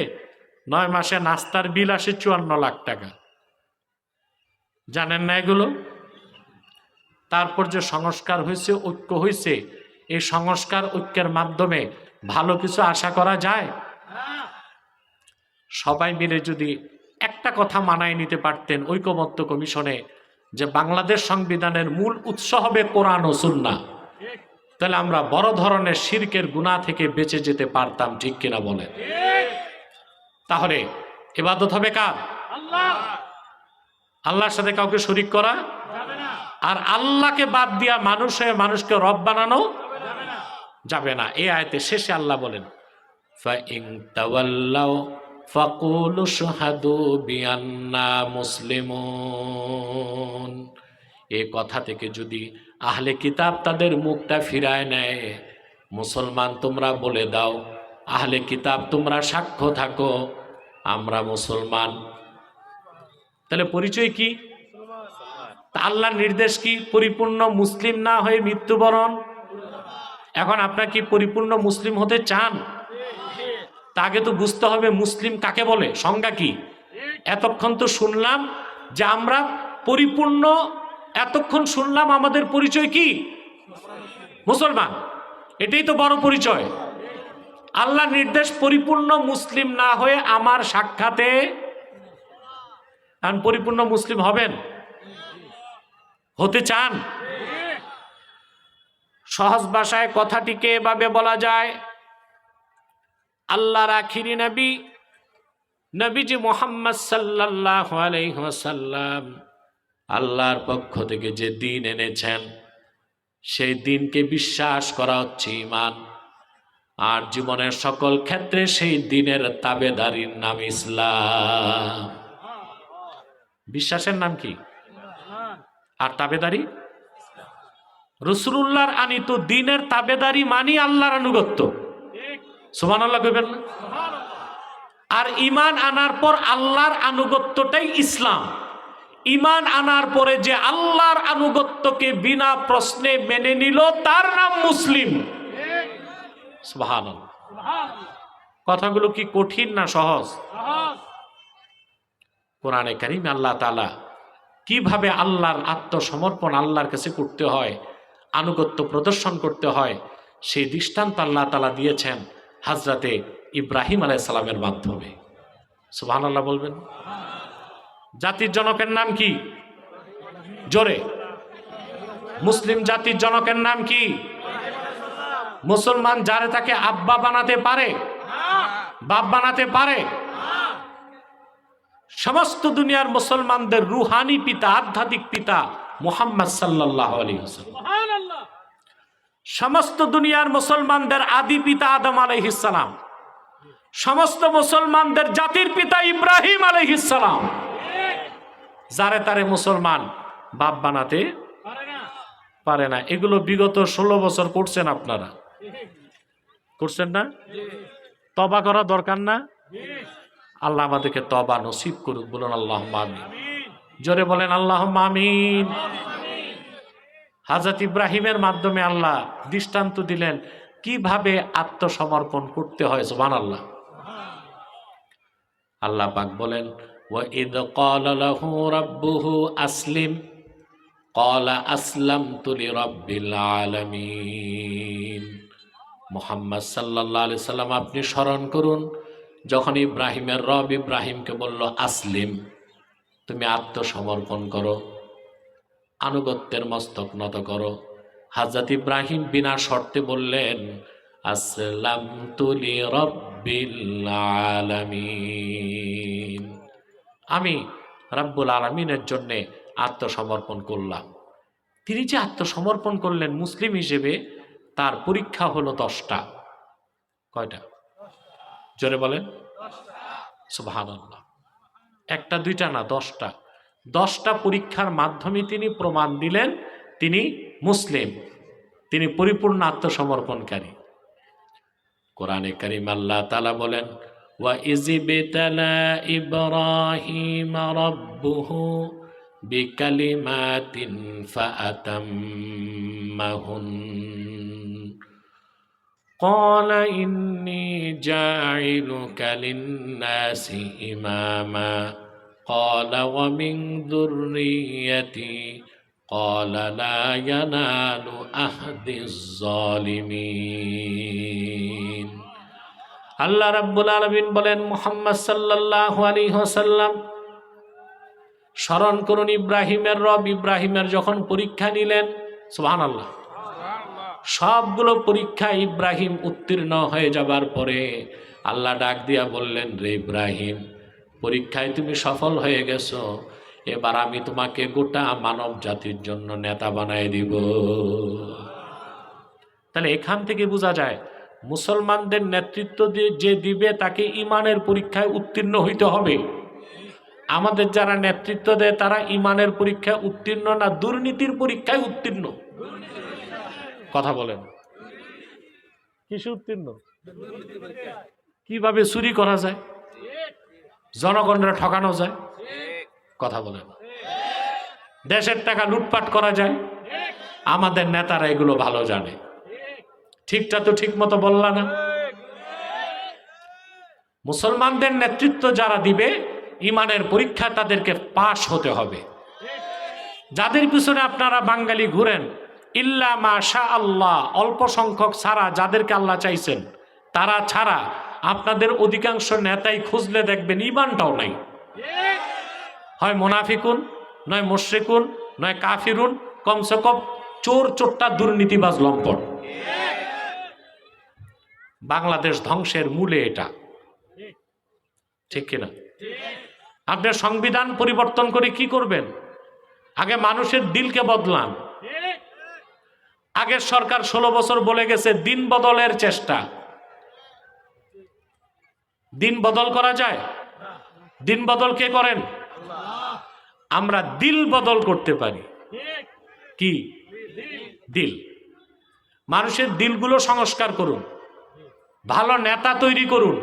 9 মাসে নাস্তার বিল আসে 54 লাখ টাকা। জানেন না এগুলো? তারপর যে সংস্কার হয়েছে, ঐক্য হয়েছে, এই সংস্কার ঐক্যের মাধ্যমে ভালো কিছু আশা করা যায়? সবাই মিলে যদি একটা কথা মানায় নিতে পারতেন ঐকমত্য কমিশনে, যে বাংলাদেশ সংবিধানের মূল উৎস হবে কোরআন ও সুন্নাহ, তাহলে আমরা বড় ধরনের শিরকের গুনাহ থেকে বেঁচে যেতে পারতাম। ঠিক কিনা বলেন? তাহলে ইবাদত হবে কার? আল্লাহর সাথে কাউকে শরীক করা যাবে না। আর আল্লাহকে বাদ দিয়া মানুষকে রব বানানো যাবে না। এই আয়াতে শেষে আল্লাহ বলেন, ফাইন তাওয়াল্লাউ ফাকুলু শাহাদু বিআন্না মুসলিমুন। এই কথা থেকে যদি আহলে কিতাব তাদের মুখটা ফিরায় নেয়, মুসলমান তোমরা বলে দাও, আহলে কিতাব তোমরা সাক্ষ্য থাকো, আমরা মুসলমান। তাহলে পরিচয় কি? আল্লাহর নির্দেশ কি? পরিপূর্ণ মুসলিম না হয়ে মৃত্যুবরণ। এখন আপনার কি পরিপূর্ণ মুসলিম হতে চান? তাকে তো বুঝতে হবে মুসলিম কাকে বলে, সংজ্ঞা কি। এতক্ষণ তো শুনলাম যে আমরা পরিপূর্ণ, এতক্ষণ শুনলাম আমাদের পরিচয় কি? মুসলমান। এটাই তো বড় পরিচয়। আল্লাহর নির্দেশ পরিপূর্ণ মুসলিম না হয়ে আমার সাক্ষাতে পরিপূর্ণ মুসলিম হবেন, হতে চান? সহজ ভাষায় কথাটিকে এভাবে বলা যায়, আল্লাহর আখিরি নবীজি মুহাম্মদ সাল্লাল্লাহু আলাইহি ওয়াসাল্লাম আল্লাহর পক্ষ থেকে যে দ্বীন এনেছেন, সেই দ্বীনকে বিশ্বাস করা হচ্ছে ঈমান। আর জীবনের সকল ক্ষেত্রে সেই দ্বীনের তাবেদারির নাম ইসলাম। বিশ্বাসের নাম কি? আর তাবেদারি? রাসূলুল্লাহর আনিত দ্বীনের তাবেদারি মানি আল্লাহর আনুগত্য। সুবহানাল্লাহ কইবেন না? আর ঈমান আনার পর আল্লাহর আনুগত্যটাই ইসলাম। ঈমান আনার পরে যে আল্লাহর আনুগত্যকে বিনা প্রশ্নে মেনে নিল, তার নাম মুসলিম। সুবহানাল্লাহ। কথাগুলো কি কঠিন না সহজ? কোরআনে কারিমে আল্লাহ তাআলা কিভাবে আল্লাহর আত্মসমর্পণ আল্লাহর কাছে করতে হয়, আনুগত্য প্রদর্শন করতে হয়, সেই দৃষ্টান্ত আল্লাহ তাআলা দিয়েছেন হযরতে ইব্রাহিম আলাইহিস সালামের মাধ্যমে। সুবহানাল্লাহ বলবেন। জাতির জনকের নাম কি? জোরে। মুসলিম জাতির জনকের নাম কি? মুসলমান যারে তাকে আব্বা বানাতে পারে, বাপ বানাতে পারে। সমস্ত দুনিয়ার মুসলমানদের রুহানি পিতা, আধ্যাত্মিক পিতা মুহাম্মদ সাল্লাল্লাহু আলাইহি ওয়াসাল্লাম। সুবহানাল্লাহ। সমস্ত দুনিয়ার মুসলমানদের আদি পিতা আদম আলাইহিস সালাম। সমস্ত মুসলমানদের জাতির পিতা ইব্রাহিম আলাইহিস সালাম। যারে তারে মুসলমান বাপ বানাতে পারে না। এগুলো বিগত 16 বছর করছেন আপনারা, করছেন না? তওবা করা দরকার না? আল্লাহ আমাদেরকে তওবা নসিব করুক। বলুন আল্লাহুম্মা আমিন। জোরে বলেন আল্লাহুম্মা আমিন। হযরত ইব্রাহিমের মাধ্যমে আল্লাহ দৃষ্টান্ত দিলেন কিভাবে আত্মসমর্পণ করতে হয়। সুবহানাল্লাহ। আল্লাহ পাক বলেন, ওয়া ইদ ক্বালা লাহু রাব্বুহু আসলিম ক্বালা আসলামতু লিরাব্বিল আলামিন। মুহাম্মদ সাল্লাল্লাহু আলাইহি সাল্লাম আপনি স্মরণ করুন, যখন ইব্রাহিমের রব ইব্রাহিমকে বলল আসলিম, তুমি আত্মসমর্পণ করো, আনুগত্যের মস্তক নত করো। হযরত ইব্রাহিম বিনা শর্তে বললেন আসলামতু লিরাব্বিল আলামিন, আমি রাব্বুল আলামিনের জন্য আত্মসমর্পণ করলাম। তিনি যে আত্মসমর্পণ করলেন মুসলিম হিসেবে, তার পরীক্ষা হলো 10টা। কয়টা? জোরে বলেন সুবহানাল্লাহ। একটা দুইটা না, 10টা। 10টা পরীক্ষার মাধ্যমে তিনি প্রমাণ দিলেন তিনি মুসলিম, তিনি পরিপূর্ণ আত্মসমর্পণকারী। কোরআনে কারীম আল্লাহ তাআলা বলেন, ওয়া ইযবিতালা ইব্রাহিম রাব্বুহু বিকালিমাতিন ফাআতাম্মাহুন قال إني جاعلك للناس إماما قال ومن ذريتي قال لا ينال أحد الظالمين। আল্লাহ রাব্বুল আলামিন বলেন, মুহাম্মদ সাল্লাল্লাহু আলাইহি ওয়াসাল্লাম স্মরণ করুন ইব্রাহিমের রব ইব্রাহিমের যখন পরীক্ষা নিলেন। সুবহানাল্লাহ। সবগুলো পরীক্ষা ইব্রাহিম উত্তীর্ণ হয়ে যাবার পরে আল্লাহ ডাক দিয়া বললেন, রে ইব্রাহিম, পরীক্ষায় তুমি সফল হয়ে গেছো, এবার আমি তোমাকে গোটা মানব জাতির জন্য নেতা বানায় দিব। তাহলে এখান থেকে বোঝা যায় মুসলমানদের নেতৃত্ব যে দিবে তাকে ঈমানের পরীক্ষায় উত্তীর্ণ হইতে হবে। আমাদের যারা নেতৃত্ব দেয় তারা ঈমানের পরীক্ষায় উত্তীর্ণ না, দুর্নীতির পরীক্ষায় উত্তীর্ণ। কথা বলেন, কিসে উত্তীর্ণ? কিভাবে চুরি করা যায়, জনগণরা ঠকানো যায়। কথা বলেন, দেশের টাকা লুটপাট করা যায়। আমাদের নেতারা এগুলো ভালো জানে। ঠিকটা তো ঠিক মতো বললা না? মুসলমানদের নেতৃত্ব যারা দিবে ঈমানের পরীক্ষা তাদেরকে পাশ হতে হবে। যাদের পিছনে আপনারা বাঙালি ঘুরেন, ইল্লা মাশা আল্লাহ, অল্প সংখ্যক ছাড়া, যাদেরকে আল্লাহ চাইছেন তারা ছাড়া আপনাদের অধিকাংশ নেতাই খুঁজলে দেখবেন ঈমানটাও নাই। হয় মুনাফিকুন, নয় মুশরিকুন, নয় কাফিরুন, কমসে কম চোর চোরটা দুর্নীতিবাজ লম্পট। বাংলাদেশ ধ্বংসের মূলে এটা, ঠিক কিনা? আপনার সংবিধান পরিবর্তন করে কি করবেন? আগে মানুষের দিলকে বদলান। আগের সরকার 16 বছর বলে গেছে দিন বদলের চেষ্টা। দিন বদল করা যায়? দিন বদল কে করেন? আমরা দিল বদল করতে পারি। কি দিল? মানুষের দিলগুলো সংস্কার করুন, ভালো নেতা তৈরি করুন।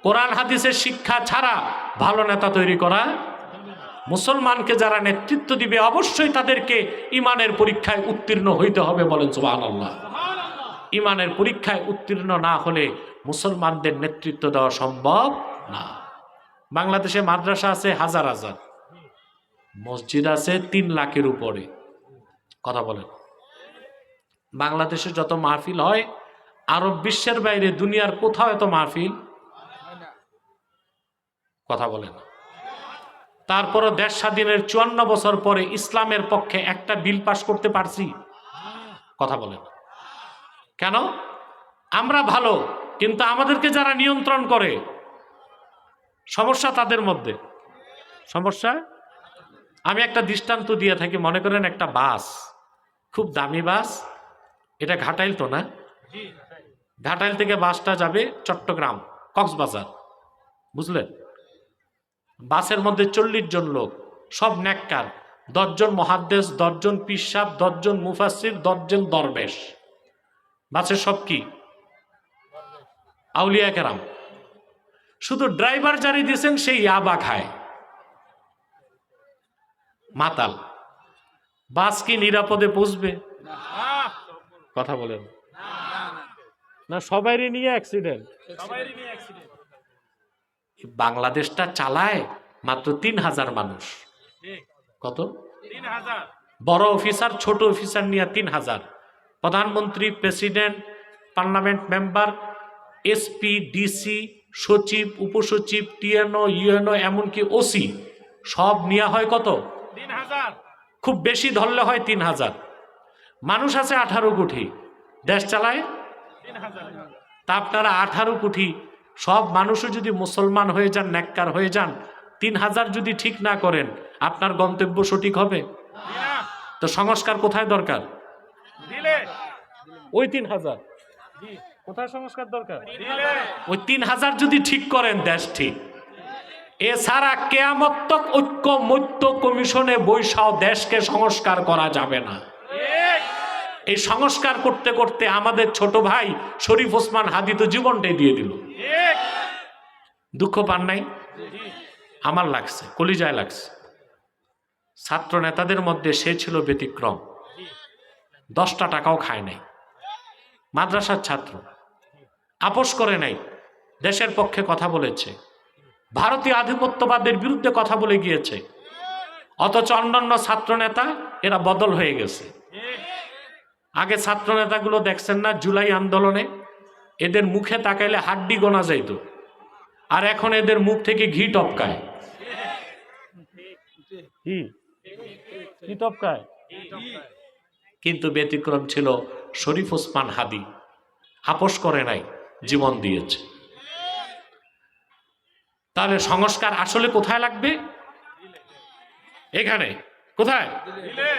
কোরআন হাদিসের শিক্ষা ছাড়া ভালো নেতা তৈরি করা। মুসলমানকে যারা নেতৃত্ব দিবে অবশ্যই তাদেরকে ঈমানের পরীক্ষায় উত্তীর্ণ হইতে হবে। বলেন সুবহানাল্লাহ। ঈমানের পরীক্ষায় উত্তীর্ণ না হলে মুসলমানদের নেতৃত্ব দেওয়া সম্ভব না। বাংলাদেশে মাদ্রাসা আছে হাজার হাজার, মসজিদ আছে 3 লাখের উপরে। কথা বলেন, বাংলাদেশে যত মাহফিল হয় আরব বিশ্বের বাইরে দুনিয়ার কোথাও এত মাহফিল। কথা বলেন। তারপরও দেশ স্বাধীনের 54 বছর পরে ইসলামের পক্ষে একটা বিল পাশ করতে পারছি? কথা বলেন। কেন? আমরা ভালো, কিন্তু আমাদেরকে যারা নিয়ন্ত্রণ করে সমস্যা তাদের মধ্যে। সমস্যা। আমি একটা দৃষ্টান্ত দিয়ে থাকি। মনে করেন একটা বাস, খুব দামি বাস, এটা ঘাটাইল তো না? ঘাটাইল থেকে বাসটা যাবে চট্টগ্রাম, কক্সবাজার, বুঝলেন? বাসের মধ্যে 40 জন লোক, সব নেককার, 10 জন মুহাদ্দিস, 10 জন পীর সাহেব, 10 জন মুফাসসির, 10 জন দরবেশ। বাসের সব কি? আউলিয়া কেরাম। শুধু ড্রাইভার জারি দিয়েছেন সেই ইয়াবা খায়, মাতাল। বাস কি নিরাপদে পৌঁছবে? কথা বলেন না। সবাইরই নিয়ে অ্যাক্সিডেন্ট। বাংলাদেশটা চালায় মাত্র 3000 মানুষ। কত? 3000। বড় অফিসার ছোট অফিসার নিয়ে 3000। প্রধানমন্ত্রী, president, parliament member, SP, DC, সচিব, উপসচিব, টিএনও, ইউএনও, এমনকি ওসি, সব নেওয়া হয় কত? 3000। খুব বেশি ধরলে হয় 3000। মানুষ আছে 18 কোটি, দেশ চালায় 3000। তা আপনারা 18 কোটি সব মানুষও যদি মুসলমান হয়ে যান, নেককার হয়ে যান, 3000 যদি ঠিক না করেন, আপনার গন্তব্য সঠিক হবে? তো সংস্কার কোথায় দরকার? দিলে ওই 3000 জি কোথায় সংস্কার দরকার? দিলে ওই 3000 যদি ঠিক করেন দেশ ঠিক। এছাড়া কেয়ামত তক ঐক্য মৈত্য কমিশনে বৈশাও দেশকে সংস্কার করা যাবে না। ঠিক এই সংস্কার করতে করতে আমাদের ছোট ভাই শরীফ ওসমান হাদি তো জীবনটাই দিয়ে দিল। ঠিক দুঃখ পান নাই? জি আমার লাগছে, কলিজায় লাগছে। ছাত্র নেতাদের মধ্যে সে ছিল ব্যতিক্রম। 10টা টাকাও খায় নাই। মাদ্রাসার ছাত্র, আপোষ করে নাই, দেশের পক্ষে কথা বলেছে, ভারতীয় আধিপত্যবাদের বিরুদ্ধে কথা বলে গিয়েছে। অথচ অন্যান্য ছাত্র নেতা এরা বদল হয়ে গেছে। ঠিক আগে ছাত্র নেতাগুলো দেখছেন না, জুলাই আন্দোলনে এদের মুখে তাকাইলে হাড্ডি গোনা যাইত, আর এখন এদের মুখ থেকে ঘি টপকায়। ঘি টপকায়। কিন্তু ব্যতিক্রম ছিল শরীফ ওসমান হাদি, আপোষ করে নাই, জীবন দিয়েছে। তাহলে সংস্কার আসলে কোথায় লাগবে? এখানে। কোথায়? দিলে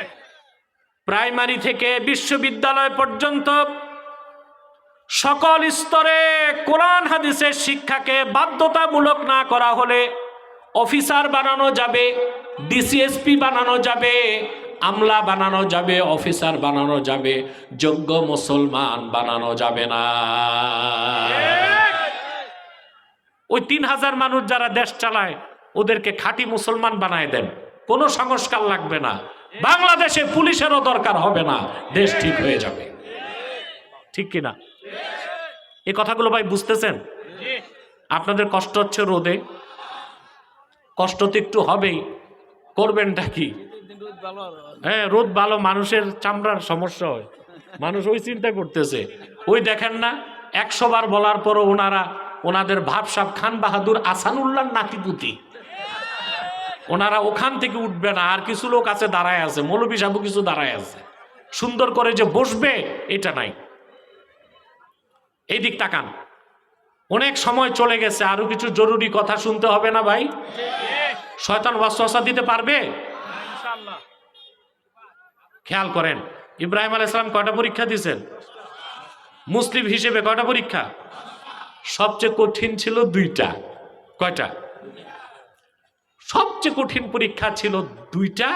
প্রাইমারি থেকে বিশ্ববিদ্যালয় পর্যন্ত সকল স্তরে কোরআন হাদিসের শিক্ষাকে বাধ্যতামূলক না করা হলে অফিসার বানানো যাবে, ডিসিএসপি বানানো যাবে, আমলা বানানো যাবে, অফিসার বানানো যাবে, যোগ্য মুসলমান বানানো যাবে না। ওই 3000 মানুষ যারা দেশ চালায় ওদেরকে খাঁটি মুসলমান বানায় দেন, কোনো সংস্কার লাগবে না। বাংলাদেশে পুলিশেরও দরকার হবে না, দেশ ঠিক হয়ে যাবে। ঠিক কিনা? এই কথাগুলো ভাই বুঝতেছেন? জি আপনাদের কষ্ট হচ্ছে রোদে, কষ্ট তো একটু হবেই, করবেনটা কি? হ্যাঁ, রোদ ভালো, মানুষের চামড়ার সমস্যা হয়, মানুষ ওই চিন্তা করতেছে। ওই দেখেন না, 100 বার বলার পরও ওনাদের ভাবসাব খান বাহাদুর আসানুল্লাহ নাতিপুতি, ওনারা ওখান থেকে উঠবে না। আর কিছু লোক আছে দাঁড়ায় আছে, মৌলবী সাহেব কিছু দাঁড়ায় আছে, সুন্দর করে যে বসবে এটা নাই। এই দিক তাকান, অনেক সময় চলে গেছে, আরো কিছু জরুরি কথা শুনতে হবে না ভাই? শয়তান ওয়াসওয়াসা দিতে পারবে? ইনশাআল্লাহ খেয়াল করেন, ইব্রাহিম আলাইহিস সালাম কয়টা পরীক্ষা দিয়েছেন? মুসলিম হিসেবে কয়টা পরীক্ষা? সবচেয়ে কঠিন ছিল 2টা। কয়টা? সবচেয়ে কঠিন পরীক্ষা ছিল 2টা।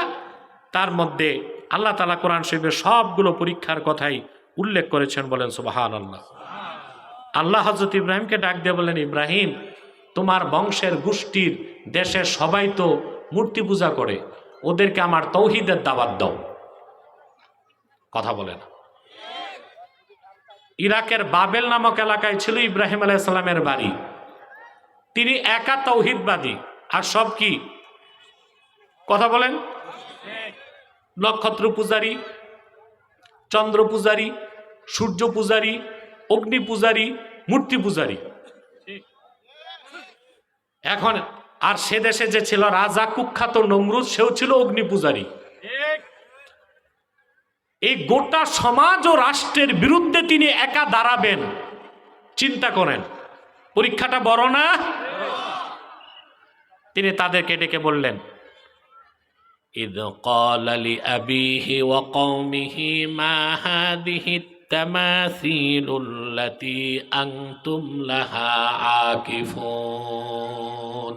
তার মধ্যে আল্লাহ তাআলা কোরআন শরীফে সবগুলো পরীক্ষার কথাই উল্লেখ করেছেন, বলেন সুবহানাল্লাহ। আল্লাহ হযরত ইব্রাহিমকে ডাক দিয়ে বলেন, ইব্রাহিম, তোমার বংশের গোষ্ঠীর দেশের সবাই তো মূর্তি পূজা করে, ওদেরকে আমার তৌহিদের দাওয়াত দাও। কথা বলে না। ইরাকের বাবেল নামক এলাকায় ছিল ইব্রাহিম আলাইহিস সালামের বাড়ি। তিনি একা তৌহিদবাদী, আর সব কি? কথা বলেন। নক্ষত্র পূজারী, চন্দ্র পূজারী, সূর্য পূজারী, অগ্নি পূজারী, মূর্তি পূজারী। এখন আর সে দেশে যে ছিল রাজা কুখ্যাত নমরুদ, সেও ছিল অগ্নি পূজারী। ঠিক এই গোটা সমাজ ও রাষ্ট্রের বিরুদ্ধে তিনি একা দাঁড়াবেন, চিন্তা করেন, পরীক্ষাটা বড় না? তিনি তাদেরকে ডেকে বললেন, ইদ ক্বালা লিআবিহি ওয়া কওমিহি মা হাদিহি তামাসিলুল্লাতী আনতুম লাহা আকিফুন।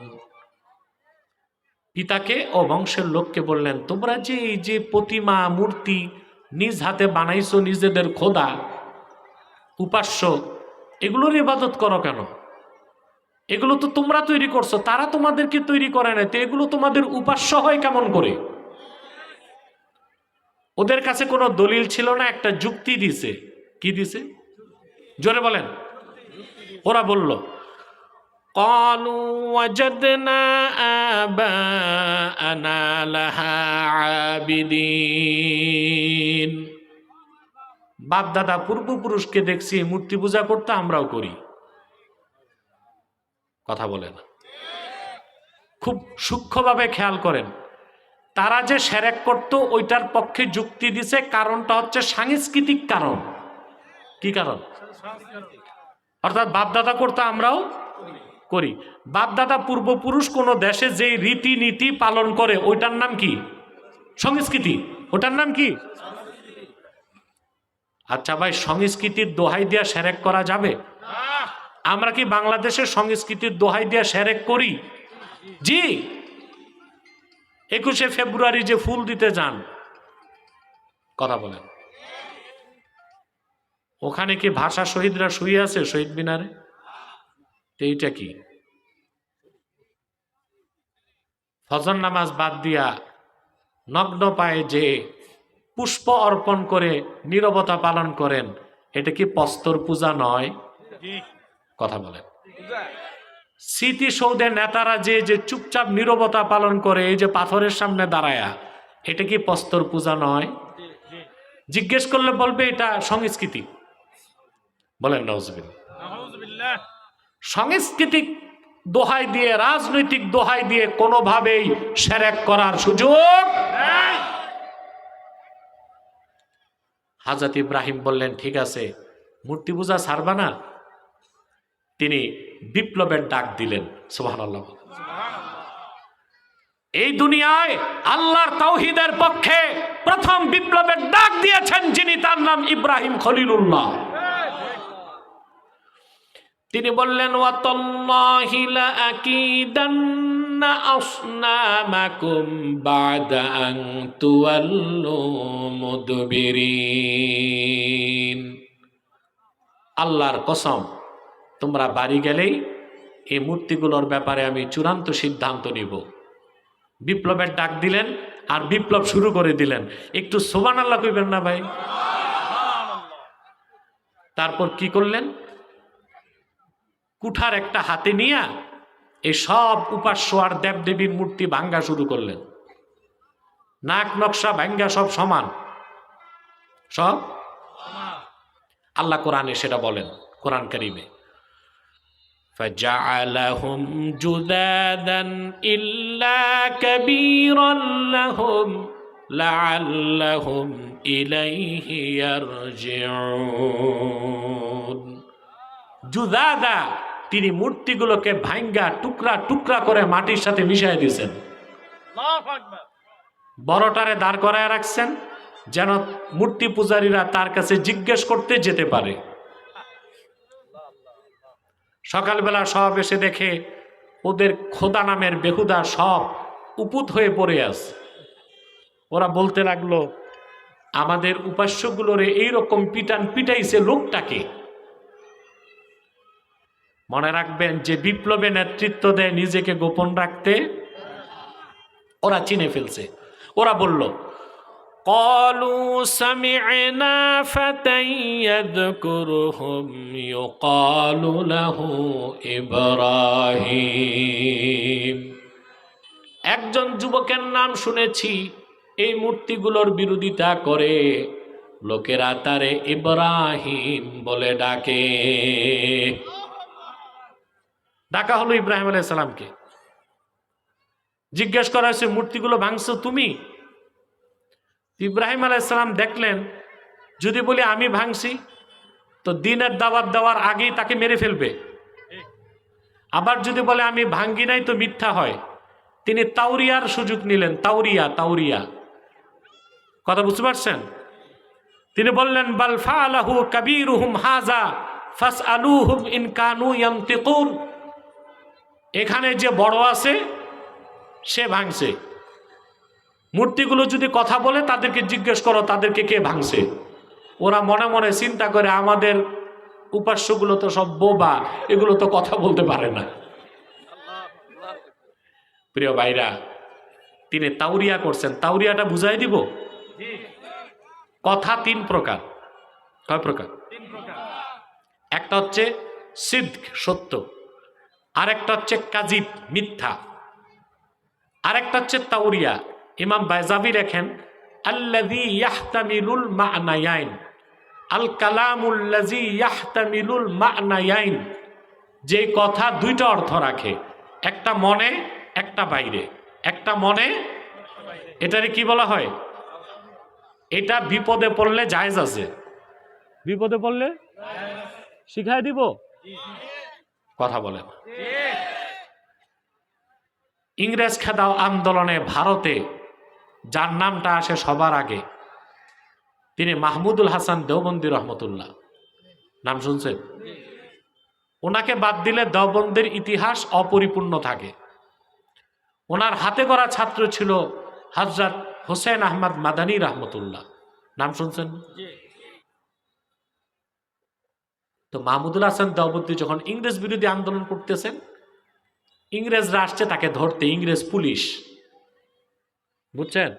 পিতাকে ও বংশের লোককে বললেন, তোমরা যে এই যে প্রতিমা মূর্তি নিজ হাতে বানাইছো, নিজেদের খোদা উপাস্য, এগুলোর ইবাদত করো কেন? এগুলো তো তোমরা তৈরি করছো, তারা তোমাদেরকে তৈরি করে না, তো এগুলো তোমাদের উপাস্য হয় কেমন করে? ওদের কাছে কোনো দলিল ছিল না, একটা যুক্তি দিছে। কি দিছে? জোরে বলেন। ওরা বলল, ক্বালু ওয়াজাদনা আবাআনা লাহা আবিদিন। বাপ দাদা পূর্বপুরুষকে দেখছি মূর্তি পূজা করতে, আমরাও করি। কথা বলে না। খুব সূক্ষ্মভাবে খেয়াল করেন, তারা যে শিরক করত ওইটার পক্ষে যুক্তি দিছে, কারণটা হচ্ছে সাংস্কৃতিক কারণ। কি কারণ? অর্থাৎ বাপদাদা করতে আমরাও করি। বাপদাদা পূর্বপুরুষ কোন দেশে যে রীতিনীতি পালন করে ওইটার নাম কি? সংস্কৃতি। ওটার নাম কি? আচ্ছা ভাই, সংস্কৃতির দোহাই দিয়া সেরেক করা যাবে? আমরা কি বাংলাদেশের সংস্কৃতির দোহাই দিয়া সেরেক করি? জি। 21শে ফেব্রুয়ারি যে ফুল দিতে যান, কথা বলেন, ওখানে কি ভাষা শহীদরা শুয়ে আছে শহীদ মিনারে? এইটা কি? ফজর নামাজ বাদ দিয়া নগ্ন পায়ে যে পুষ্প অর্পণ করে নীরবতা পালন করেন, এটা কি প্রস্তর পূজা নয়? কথা বলেন। স্মৃতিসৌধের নেতারা যে যে চুপচাপ নীরবতা পালন করে, এই যে পাথরের সামনে দাঁড়ায়া, এটা কি প্রস্তর পূজা নয়? জিজ্ঞেস করলে বলবে এটা সংস্কৃতি। বলেন নাউজুবিল্লাহ। সাংস্কৃতিক দোহাই দিয়ে, রাজনৈতিক দোহাই দিয়ে কোনোভাবেই শিরক করার সুযোগ নেই। হযরত ইব্রাহিম বললেন, ঠিক আছে, মূর্তি পূজা ছাড়বা না? তিনি বিপ্লবের ডাক দিলেন। সুবহানাল্লাহ। এই দুনিয়ায় আল্লাহর তাওহীদের পক্ষে প্রথম বিপ্লবের ডাক দিয়েছেন যিনি, তার নাম ইব্রাহিম খলিলুল্লাহ। তিনি বললেন, ওয়াতাল্লাহি লাআকিদান্না আসনামাকুম বা'দা আন তুওয়াল্লু মুদবিরিন। আল্লাহর কসম, তোমরা বাড়ি গেলেই এই মূর্তিগুলোর ব্যাপারে আমি চূড়ান্ত সিদ্ধান্ত নিব। বিপ্লবের ডাক দিলেন আর বিপ্লব শুরু করে দিলেন। একটু সুবহানাল্লাহ কইবেন না ভাই? তারপর কি করলেন? কুঠার একটা হাতে নিয়ে এই সব উপাস্য আর দেবদেবীর মূর্তি ভাঙ্গা শুরু করলেন। নাক নকশা ভাঙ্গা সব সমান, সব। আল্লাহ কোরআনে সেটা বলেন, কোরআন কারীমে, فَجَعَلَهُمْ جُذَاذًا إِلَّا كَبِيرًا لَهُمْ لَعَلَّهُمْ إِلَيْهِ يَرْجِعُونَ। জুদাদা, তিনি মূর্তিগুলোকে ভাঙ্গা টুকরা টুকরা করে মাটির সাথে মিশিয়ে দিয়েছেন। বড়টারে দাঁড় করায় রাখছেন যেন মূর্তি পূজারীরা তার কাছে জিজ্ঞেস করতে যেতে পারে। সকালবেলা সব এসে দেখে ওদের খোদা নামের বেহুদা সব উপুত হয়ে পড়ে আছে। ওরা বলতে লাগলো, আমাদের উপাস্যগুলোরে এইরকম পিটান পিটাইছে লোকটাকে। মনে রাখবেন, যে বিপ্লবে নেতৃত্ব দেয় নিজেকে গোপন রাখতে, ওরা চিনে ফেলছে। ওরা বলল, قالوا سمعنا فتى يذكرهم يقال له إبراهيم। একজন যুবকের নাম শুনেছি, এই মূর্তিগুলোর বিরোধিতা করে, লোকেরা তারে ইব্রাহিম বলে ডাকে। ডাকা হলো ইব্রাহিম আলাইহিস সালামকে। জিজ্ঞেস করা হয়েছে, মূর্তিগুলো ভাঙছো তুমি? ইব্রাহিম আলাইহিস সালাম দেখলেন, যদি বলি আমি ভাঙছি তো দ্বীনের দাওয়াত দেওয়ার আগেই তাকে মেরে ফেলবে। আবার যদি বলে আমি ভাঙ্গি নাই তো মিথ্যা হয়। তিনি তাওরিয়ার সুযোগ নিলেন। তাওরিয়া, কথা বুঝতে পারছেন? তিনি বললেন, বাল ফাআলাহু কাবীরুহুম হাযা ফাসআলুহুম ইন কানু ইয়ানতিকুন। এখানে যে বড় আছে সে ভাঙছে। মূর্তিগুলো যদি কথা বলে তাদেরকে জিজ্ঞেস করো তাদেরকে কে ভাঙছে। ওরা মনে মনে চিন্তা করে, আমাদের উপাস্যগুলো তো সব বোবা, এগুলো তো কথা বলতে পারে না। প্রিয় ভাইরা, তিনি তাওরিয়া করছেন। তাওরিয়াটা বুঝাই দিব। কথা তিন প্রকার। কয় প্রকার? একটা হচ্ছে সিদক, সত্য। আরেকটা হচ্ছে কাজিব, মিথ্যা। আরেকটা হচ্ছে তাওরিয়া। ইমাম বাইজাবি লেখেন, আল্লাযী ইয়াহতামিলুল মা'নায়াইন, আল কালামুল্লাযী ইয়াহতামিলুল মা'নায়াইন। যে কথা দুইটা অর্থ রাখে, একটা মনে একটা বাইরে। একটা মনে, এটারে কি বলা হয়? এটা বিপদে পড়লে জায়েজ আছে। বিপদে পড়লে শিখাই দিব। কথা বলেন। ইংরেজ খেদাও আন্দোলনে ভারতে যার নামটা আসে সবার আগে, তিনি মাহমুদুল হাসান দেওবন্দি রহমতুল্লাহ। নাম শুনছেন? ওনাকে বাদ দিলে দেওবন্দের ইতিহাস অপরিপূর্ণ থাকে। ওনার হাতে গড়া ছাত্র ছিল হযরত হোসেন আহমদ মাদানী রহমতুল্লাহ। নাম শুনছেন? তো মাহমুদুল হাসান দেওবন্দি যখন ইংরেজ বিরোধী আন্দোলন করতেছেন, ইংরেজরা আসছে তাকে ধরতে, ইংরেজ পুলিশ, বুঝছেন?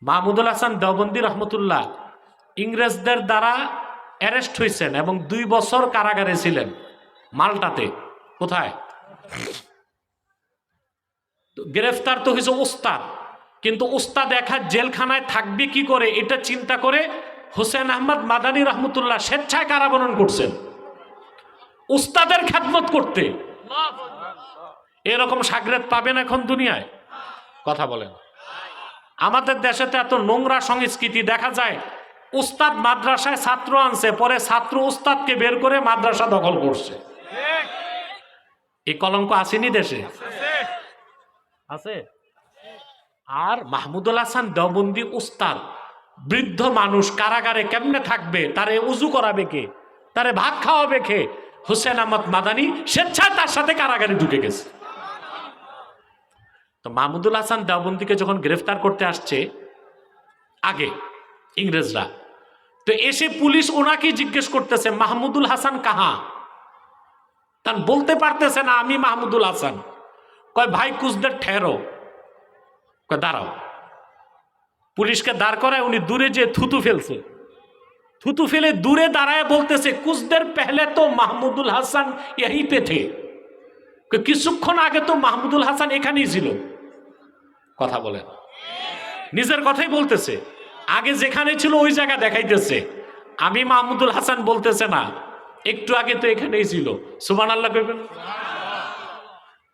মাহমুদুল হাসান দেওবন্দি রহমতুল্লাহ ইংরেজদের দ্বারা অ্যারেস্ট হয়েছেন এবং 2 বছর কারাগারে ছিলেন মাল্টাতে। কোথায়? গ্রেফতার তো হয়েছে ওস্তাদ, কিন্তু ওস্তাদ একা জেলখানায় থাকবে কি করে এটা চিন্তা করে হোসেন আহমদ মাদানী রহমতুল্লাহ স্বেচ্ছায় কারাবরণ করছেন উস্তাদের খেদমত করতে। এরকম শাগরেদ পাবেন এখন দুনিয়ায়? কথা বলেন। আমাদের দেশেতে এত নোংরা সংস্কৃতি দেখা যায়, উস্তাদ মাদ্রাসায় ছাত্র আনছে, পরে ছাত্র উস্তাদকে বের করে মাদ্রাসা দখল করছে। এই কলঙ্ক আসেনি দেশে? আছে। আর মাহমুদুল হাসান দেওবন্দি উস্তাদ, বৃদ্ধ মানুষ কারাগারে কেমনে থাকবে, তারে উজু করাবে কে, তারে ভাত খাওয়াবে কে? হোসেন আহমদ মাদানী স্বেচ্ছায় তার সাথে কারাগারে ঢুকে গেছে। তো মাহমুদুল হাসান দেওবন্দিকে যখন গ্রেফতার করতে আসছে আগে ইংরেজরা, তো এসে পুলিশ ওনাকে জিজ্ঞেস করতেছে মাহমুদুল হাসান কাহা? তান বলতে পারতেছে না আমি মাহমুদুল হাসান। কয় ভাই কুছদের ঠেরো, কয় দাঁড়াও। পুলিশকে দাঁড় করায় উনি দূরে যে থুতু ফেলছে, থুতু ফেলে দূরে দাঁড়ায় বলতেছে কুছদের পেহলে তো মাহমুদুল হাসান यहीं पे थे। কিছুক্ষণ আগে তো মাহমুদুল হাসান এখানেই ছিল। কথা বলেন, নিজের কথাই বলতেছে, আগে যেখানে ছিল ওই জায়গা দেখাইতেছে। আমি মাহমুদুল হাসান বলতেছে না, একটু আগে তো এখানেই ছিল। সুবহানাল্লাহ কইবেন।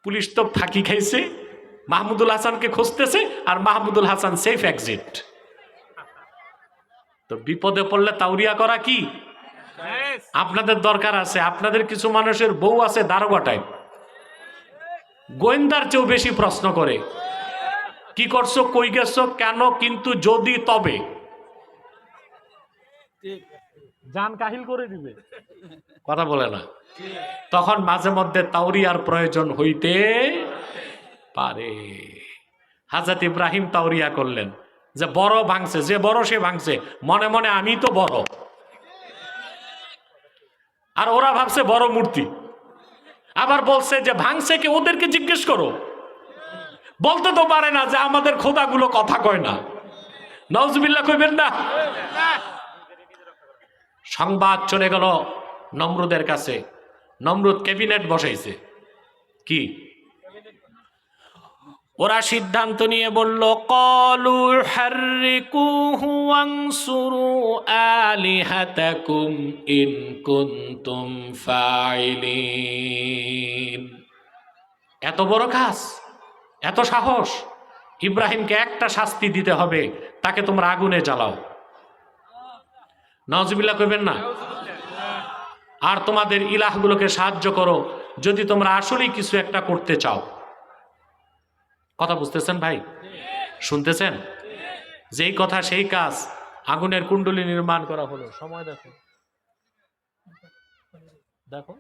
পুলিশ তো ফাঁকি খাইছে, মাহমুদুল হাসানকে খুঁজতেছে, আর মাহমুদুল হাসান সেফ এক্সিট। তো বিপদে পড়লে তাওরিয়া করা কি আপনাদের দরকার আছে? আপনাদের কিছু মানুষের বউ আছে দারোগা টাইপ, গোয়েন্দার চেয়েও বেশি প্রশ্ন করে, কি করছো, কই গেছো, কেন, কিন্তু, যদি, তবে, জান কাহিল করে দিবে। কথা বলে না। তখন মাঝে মধ্যে তাওরিয়ার প্রয়োজন হইতে পারে। হযরত ইব্রাহিম তাওরিয়া করলেন যে বড় ভাঙছে, যে বড় সে ভাঙছে, মনে মনে আমি তো বড়। আর ওরা ভাবছে বড় মূর্তি। আবার বলছে যে ভাঙছে কে, ওদেরকে জিজ্ঞেস করো। বলতে তো পারে না যে আমাদের খোদাগুলো কথা কয় না। নাউজুবিল্লাহ কইবেন না। সংবাদ চলে গেল নমরুদের কাছে। নমরুদ ক্যাবিনেট বসাইছে। কি? ওরা সিদ্ধান্ত নিয়ে বলল ক্বালু হাররিকুহু ওয়ানসুরু আলিহাতাকুম ইন কুনতুম ফাইলিন। এত বড় কাজ, এত সাহস! ইব্রাহিমকে একটা শাস্তি দিতে হবে, তাকে তোমরা আগুনে জ্বালাও। নাউজুবিল্লাহ কইবেন না। আর তোমাদের ইলাহগুলোকে সাহায্য করো যদি তোমরা আসলেই কিছু একটা করতে চাও। কথা বুঝতেছেন ভাই? শুনতেছেন? যেই কথা সেই কাজ। আগুনের কুণ্ডলী নির্মাণ করা হলো। সময় দেখো, দেখো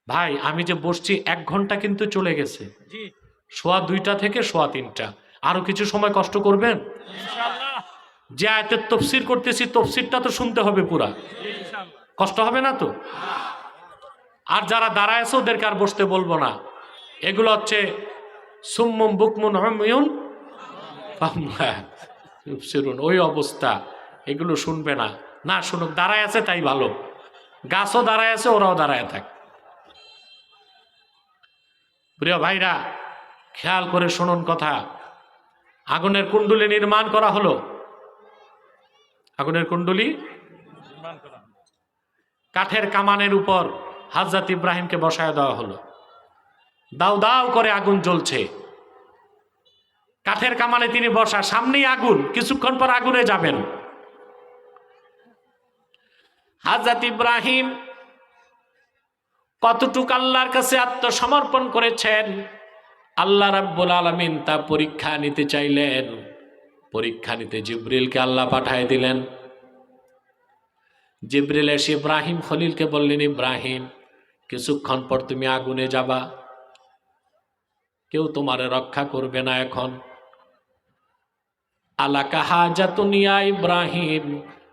ভাই, আমি যে বসছি 1 ঘন্টা কিন্তু চলে গেছে। 2:15 থেকে 3:15। আরো কিছু সময় কষ্ট করবেন। যে আয়াতের তফসির করতেছি, তফসিরটা তো শুনতে হবে পুরা। কষ্ট হবে না তো? আর যারা দাঁড়ায় আছে ওদেরকে আর বসতে বলবো না। এগুলো হচ্ছে সুম্মুম বুকমুন উময়ুন ফাহুম ওই অবস্থা। এগুলো শুনবে না, না শুনুক, দাঁড়ায় আছে তাই ভালো। গাছও দাঁড়ায় আছে, ওরাও দাঁড়ায় থাক। প্রিয় ভাইরা, খেয়াল করে শুনুন কথা। আগুনের কুণ্ডলী নির্মাণ করা হলো। আগুনের কুণ্ডলী কাঠের কামানের উপর হযরত ইব্রাহিমকে বসায় দেওয়া হলো। দাউ দাউ করে আগুন জ্বলছে। কাঠের কামানে তিনি বসা, সামনেই আগুন, কিছুক্ষণ পর আগুনে যাবেন। হযরত ইব্রাহিম কতটুকু আল্লাহর কাছে আত্মসমর্পণ করেছেন, আল্লাহ রাব্বুল আলামিন তা পরীক্ষা নিতে চাইলেন। পরীক্ষা নিতে জিবরিলকে আল্লাহ পাঠায় দিলেন। জিবরিল এসে ইব্রাহিম খলিলকে বললেন, ইব্রাহিম, কিছুক্ষণ পর তুমি আগুনে যাবা, কেউ তোমারে রক্ষা করবে না। এখন আলাকা হাজাতুন ইয়া ইব্রাহিম,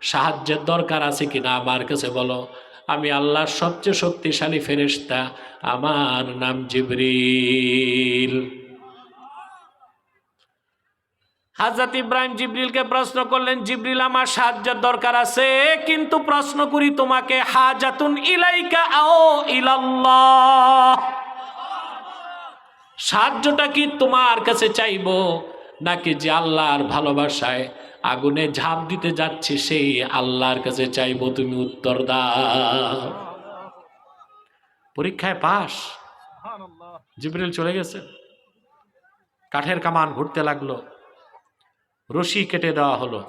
সাহায্যের দরকার আছে কিনা আমার কাছে বলো। আমি আল্লাহর সবচেয়ে শক্তিশালী ফেরেশতা, আমার নাম জিবরিল। হযরত ইব্রাহিম জিবরিলকে প্রশ্ন করলেন, জিবরিল, আমার সাহায্যের দরকার আছে, কিন্তু প্রশ্ন করি তোমাকে, হাজাতুন ইলাইকা আও ইলাল্লাহ, সাহায্যটা কি তোমার কাছে চাইবো নাকি যে আল্লাহর ভালোবাসায় আগুনে ঝাঁপ দিতে যাচ্ছি সেই আল্লাহর কাছে চাইবো? তুমি উত্তর দাও। পরীক্ষায় পাস। সুবহানাল্লাহ। জিবরিল চলে গেছে, কাঠের কামান ঘুরতে লাগলো, রশি কেটে দেওয়া হলো,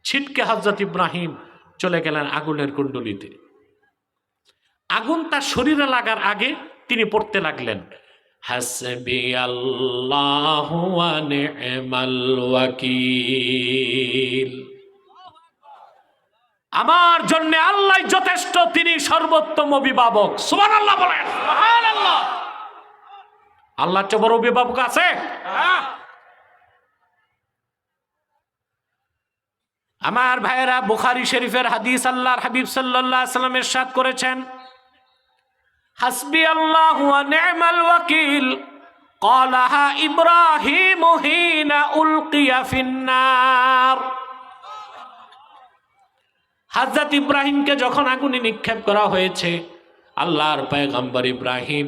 ছিটকে হযরত ইব্রাহিম চলে গেলেন আগুনের কুণ্ডলিতে। আগুন তার শরীরে লাগার আগে তিনি পড়তে লাগলেন, হাসবি আল্লাহু ওয়া নি'মাল ওয়াকিল, আমার জন্য আল্লাহ যথেষ্ট, তিনি সর্বোত্তম অভিভাবক। সুবহানাল্লাহ বলেন। সুবহানাল্লাহ। আল্লাহর চেয়ে বড় অভিভাবক আছে? হ্যাঁ। আমার ভাইয়েরা, বুখারী শরীফের হাদিস, আল্লাহর হাবিব সাল্লাল্লাহু আলাইহি ওয়াসাল্লাম ইরশাদ করেছেন, হাসবি আল্লাহু ওয়া নি'মাল ওয়াকিল ক্বালাহা ইব্রাহিম হিনা উলকিয়া ফিন্নার। হযরত ইব্রাহিমকে যখন আগুনে নিক্ষেপ করা হয়েছে, আল্লাহর পয়গম্বর ইব্রাহিম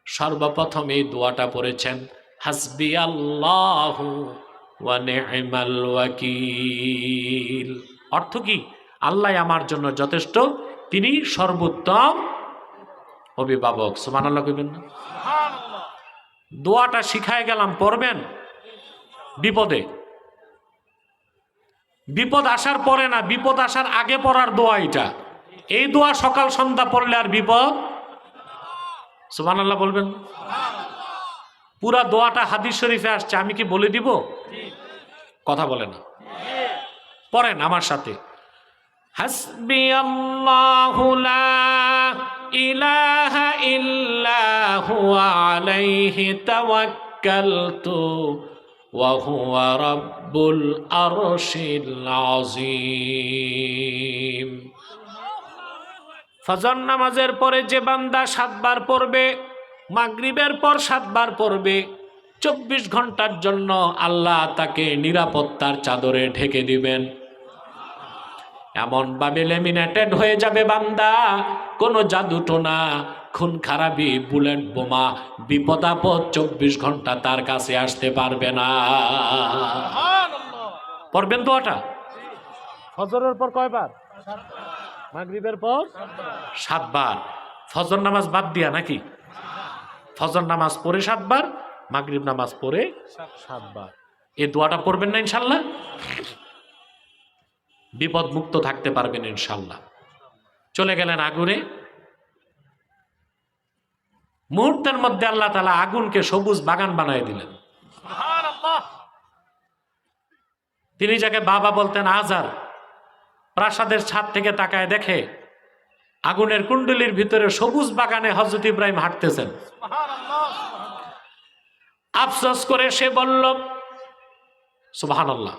সর্বপ্রথম এই দোয়াটা পড়েছেন, হাসবি আল্লাহু ওয়া নি'মাল ওয়াকিল। অর্থ কি? আল্লাহ আমার জন্য যথেষ্ট, তিনি সর্বোত্তম অভিভাবক। সুবহানাল্লাহ কইবেন না? সুবহানাল্লাহ। দোয়াটা শিখায় গেলাম, পড়বেন বিপদে। বিপদ আসার পরে না, বিপদ আসার আগে পড়ার দোয়া এটা। এই দোয়া সকাল সন্ধ্যা পড়লে আর বিপদ। সুবহানাল্লাহ বলবেন। পুরা দোয়াটা হাদিস শরীফে আসছে, আমি কি বলে দিব? কথা বলে না, পড়েন আমার সাথে। হাসবি আল্লাহু লা ইলাহা ইল্লা হুয়া আলাইহি তাওয়াক্কালতু ওয়া হুয়া রাব্বুল আরশিল আযীম। ফজর নামাজের পরে যে বান্দা 7 বার পড়বে, মাগরিবের পর 7 বার পড়বে, 24 ঘন্টার জন্য আল্লাহ তাকে নিরাপত্তার চাদরে ঢেকে দিবেন। এমন ভাবে লেমিনেটেড হয়ে যাবে বান্দা, কোনো জাদুটোনা, খুন খারাপি, বুলেট বোমা, বিপদ আপদ 24 ঘন্টা তার কাছে আসতে পারবে না। সুবহানাল্লাহ। পড়বেন দোয়াটা। ফজরের পর কয়বার? মাগরিবের পর 7 বার। ফজর নামাজ বাদ দিয়া নাকি? ফজর নামাজ পড়ে 7 বার, মাগরিব নামাজ পড়ে 7 বার। এই দোয়াটা পড়বেন না ইনশাল্লাহ? বিপদ মুক্ত থাকতে পারবেন ইনশাল্লাহ। চলে গেলেন আগুনে। মুহূর্তের মধ্যে আল্লাহ তাআলা আগুনকে সবুজ বাগান বানায় দিলেন। সুবহানাল্লাহ। তিনি যাকে বাবা বলতেন, আজার, প্রাসাদের ছাদ থেকে তাকায় দেখে আগুনের কুণ্ডলীর ভিতরে সবুজ বাগানে হযরত ইব্রাহিম হাঁটতেছেন। সুবহানাল্লাহ। আফসোস করে সে বলল, সুবহানাল্লাহ,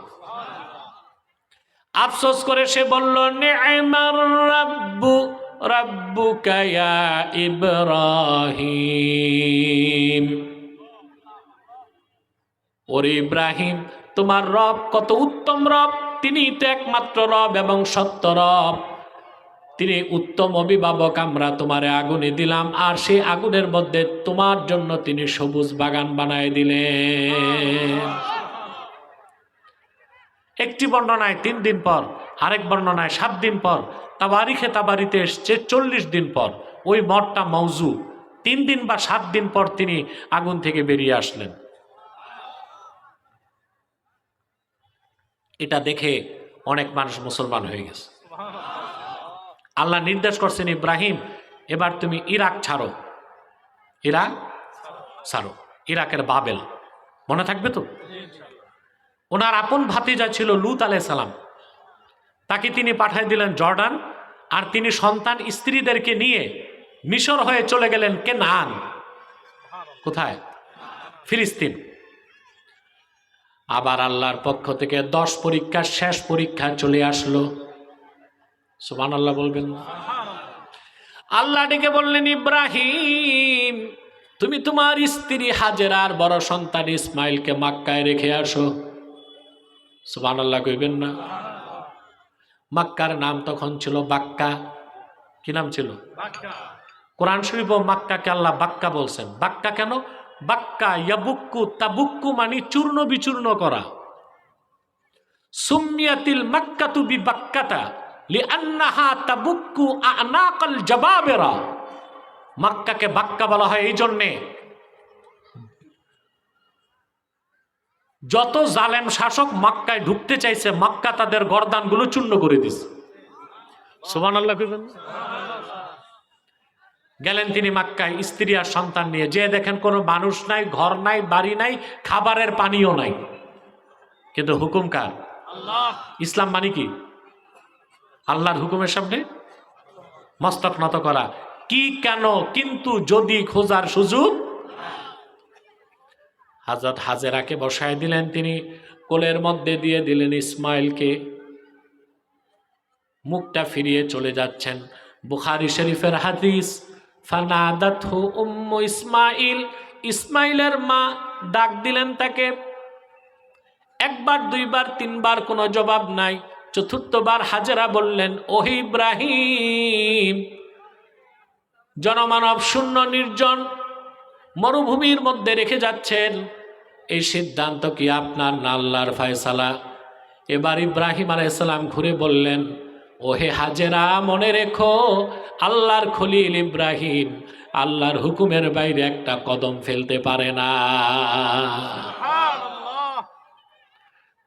আফসোস করে সে বলল, নি'মার রাব্বু রাব্বুকা ইয়া ইব্রাহিম। ওরে ইব্রাহিম, তোমার রব কত উত্তম রব, তিনি তো একমাত্র রব এবং সত্য রব, তিনি উত্তম অভিভাবক। আমরা তোমারে আগুনে দিলাম, আর সেই আগুনের মধ্যে তোমার জন্য তিনি সবুজ বাগান বানায় দিলেন। একটি বর্ণনায় 3 দিন পর, আরেক বর্ণনায় 7 দিন পর, তাবারিখে তাবারিতে এসছে 40 দিন পর। ওই মঠটা মওজু। 3 দিন বা 7 দিন পর তিনি আগুন থেকে বেরিয়ে আসলেন। এটা দেখে অনেক মানুষ মুসলমান হয়ে গেছে। আল্লাহ নির্দেশ করছেন, ইব্রাহিম, এবার তুমি ইরাক ছাড়ো, ইরাক ছাড়ো। ইরাকের বাবেল, মনে থাকবে তো? ওনার আপন ভাতিজা ছিল লূত আলাইহিস সালাম, তাকে তিনি পাঠিয়ে দিলেন জর্ডান, আর তিনি সন্তান স্ত্রীদেরকে নিয়ে মিশর হয়ে চলে গেলেন কেনান। কোথায়? ফিলিস্তিন। আবার আল্লাহর পক্ষ থেকে 10 পরীক্ষার শেষ পরীক্ষা চলে আসলো। সুবহানাল্লাহ বলবেন না? আল্লাহ ডেকে বললেন, ইব্রাহিম তুমি তোমার স্ত্রী হাজেরার বড় সন্তান ইসমাইলকে মক্কায় রেখে আসো। সুবহানাল্লাহ কইবেন না? মক্কার নাম তখন ছিল বাক্কা। কি নাম ছিল? কোরআন শরীফ ও মক্কাকে আল্লাহ বাক্কা বলছেন। বাক্কা কেন? বাক্কা ইয়াবুক্কু তাবুক্কু মানে চূর্ণ বিচূর্ণ করা। সুমিয়াতিল মাক্কাতু বিবাক্কাতা লিআন্নাহা তাবুক্কু আনাকাল জাবাবেরা। মক্কাকে বাক্কা বলা হয় এই জন্যে, যত জালেম শাসক মক্কায় ঢুকতে চাইছে মক্কা তাদের গর্দানগুলো চূর্ণ করে দিছে। সুবহানাল্লাহ কইবেন? গেলেন তিনি মক্কায় স্ত্রী আর সন্তান নিয়ে, যে দেখেন কোনো মানুষ নাই, ঘর নাই, বাড়ি নাই, খাবারের পানিও নাই, কিন্তু হুকুম কার? আল্লাহ। ইসলাম মানে কি? আল্লাহর হুকুমের সামনে মস্তক নত করা। কি, কেন, কিন্তু, যদি খোঁজার সুযোগ। হযরত হাজেরাকে বসায় দিলেন, তিনি কোলের মধ্যে দিয়ে দিলেন ইসমাইলকে, মুখটা ফিরিয়ে চলে যাচ্ছেন। বুখারী শরীফের হাদিস, ফানাদাতহু উম্মু ইসমাইল, ইসমাইলের মা ডাক দিলেন তাকে। একবার, দুইবার, তিনবার কোনো জবাব নাই। চতুর্থবার হাজেরা বললেন, ওহে ইব্রাহিম, জনমানব শূন্য নির্জন মরুভূমির মধ্যে রেখে যাচ্ছেন, এই সিদ্ধান্ত কি আপনার না আল্লাহর ফয়সালা? এবার ইব্রাহিম আলাইহিস সালাম ঘুরে বললেন, ওহে হাজেরা, মনে রেখো আল্লাহর খলিল ইব্রাহিম আল্লাহর হুকুমের বাইরে একটা কদম ফেলতে পারে না।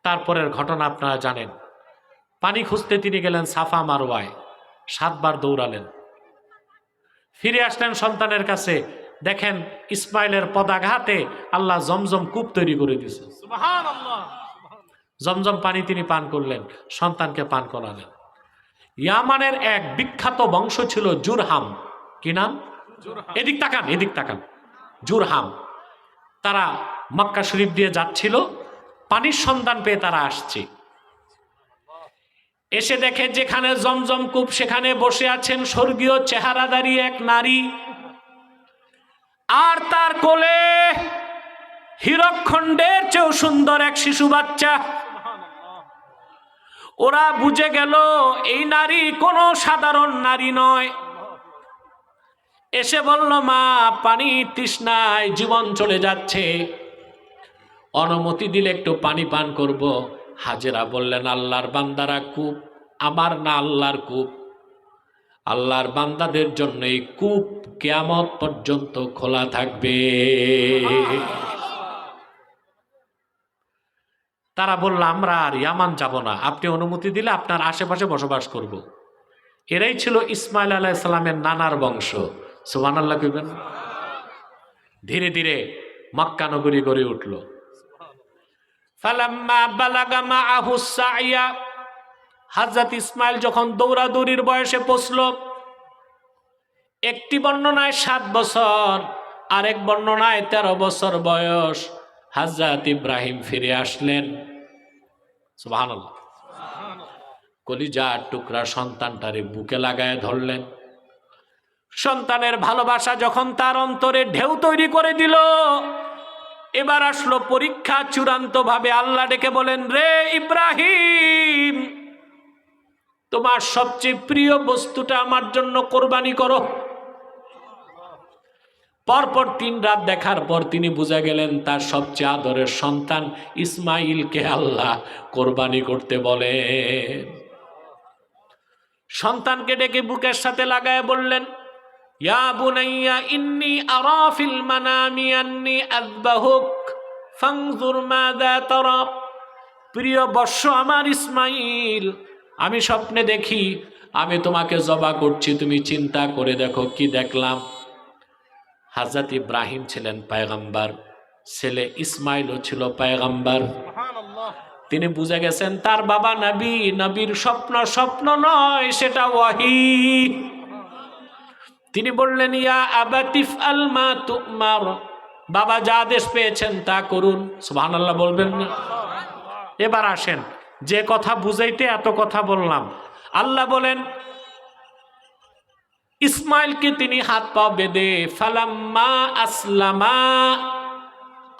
তারপরের ঘটনা আপনারা জানেন। পানি খুঁজতে তিনি গেলেন সাফা মারওয়ায়, 7 বার দৌড়ালেন, ফিরে আসলেন সন্তানের কাছে, দেখেন ইসমাইলের পদাঘাতে আল্লাহ জমজম কূপ তৈরি করে দিয়েছে। সুবহানাল্লাহ। জমজম পানি তিনি পান করলেন, সন্তানকে পান করালেন। ইয়ামানের এক বিখ্যাত বংশ ছিল জুরহাম। কি নাম? এদিক তাকান, এদিক তাকান। জুরহাম। তারা মক্কা শরীফ দিয়ে যাচ্ছিল, পানির সন্ধান পেয়ে তারা আসছে। এসে দেখে যেখানে জমজম কূপ সেখানে বসে আছেন স্বর্গীয় চেহারাদারী এক নারী, আর তার কোলে হীরকখণ্ডের চেয়েও সুন্দর এক শিশু বাচ্চা। ওরা বুঝে গেল এই নারী কোনো সাধারণ নারী নয়। এসে বলল, মা, পানি তৃষ্ণায় জীবন চলে যাচ্ছে, অনুমতি দিলে একটু পানি পান করব। হাজেরা বললেন, আল্লাহর বান্দারা কূপ, আমার না আল্লাহর কূপ। আল্লাহর বান্দাদের জন্য এই কূপ কিয়ামত পর্যন্ত খোলা থাকবে। তারা বলল, আমরা আর ইয়ামান যাব না, আপনি অনুমতি দিলে আপনার আশেপাশে বসবাস করব। এরাই ছিল ইসমাইল আলাইহিস সালামের নানার বংশ। সুবহানাল্লাহ কইবেন? ধীরে ধীরে মক্কা নগরী গড়ে উঠল। ফালাম্মা বালাগা মাআহু সাইয়া, হযরত ইসমাইল যখন দৌড়াদৌড়ির বয়সে পৌঁছল, একটি বর্ণনায় 7 বছর, আরেক বর্ণনায় 13 বছর বয়স, হযরত ইব্রাহিম ফিরে আসলেন। সুবহানাল্লাহ। কলিজার টুকরা সন্তানটারে বুকে লাগায় ধরলেন। সন্তানের ভালোবাসা যখন তার অন্তরে ঢেউ তৈরি করে দিল, এবার আসলো পরীক্ষা চূড়ান্ত ভাবে। আল্লাহ ডেকে বলেন, রে ইব্রাহিম, তোমার সবচেয়ে প্রিয় বস্তুটা আমার জন্য কোরবানি করো। পরপর 3 রাত দেখার পর তিনি বুঝে গেলেন তার সবচেয়ে আদরের সন্তান ইসমাইলকে আল্লাহ কোরবানি করতে বলেন। সন্তানকে ডেকে বুকের সাথে লাগায় বললেন, ইয়া বুনাইয়া ইন্নী আরা ফিল মানামি আন্নী আযবাহুক ফানজুর মাযা তারা। প্রিয় বৎস আমার ইসমাইল, আমি স্বপ্নে দেখি আমি তোমাকে জবা করছি, তুমি চিন্তা করে দেখো কি দেখলাম। হযরত ইব্রাহিম ছিলেন পয়গম্বর, ছেলে ইসমাইলও ছিল পয়গম্বর। সুবহানাল্লাহ। তিনি বুঝে গেছেন তার বাবা নবী, নবীর স্বপ্ন স্বপ্ন নয়, সেটা ওয়াহী। তিনি বললেন, ইয়া আবাতিফ আল মা তুমার, বাবা যা আদেশ পেয়েছেন তা করুন। সুবহানাল্লাহ বলবেন না? এবার আসেন, যে কথা বুঝাইতে এত কথা বললাম, আল্লাহ বলেন ইসমাইলকে তিনি হাত পা বেঁধে ফালাম্মা আসলামা,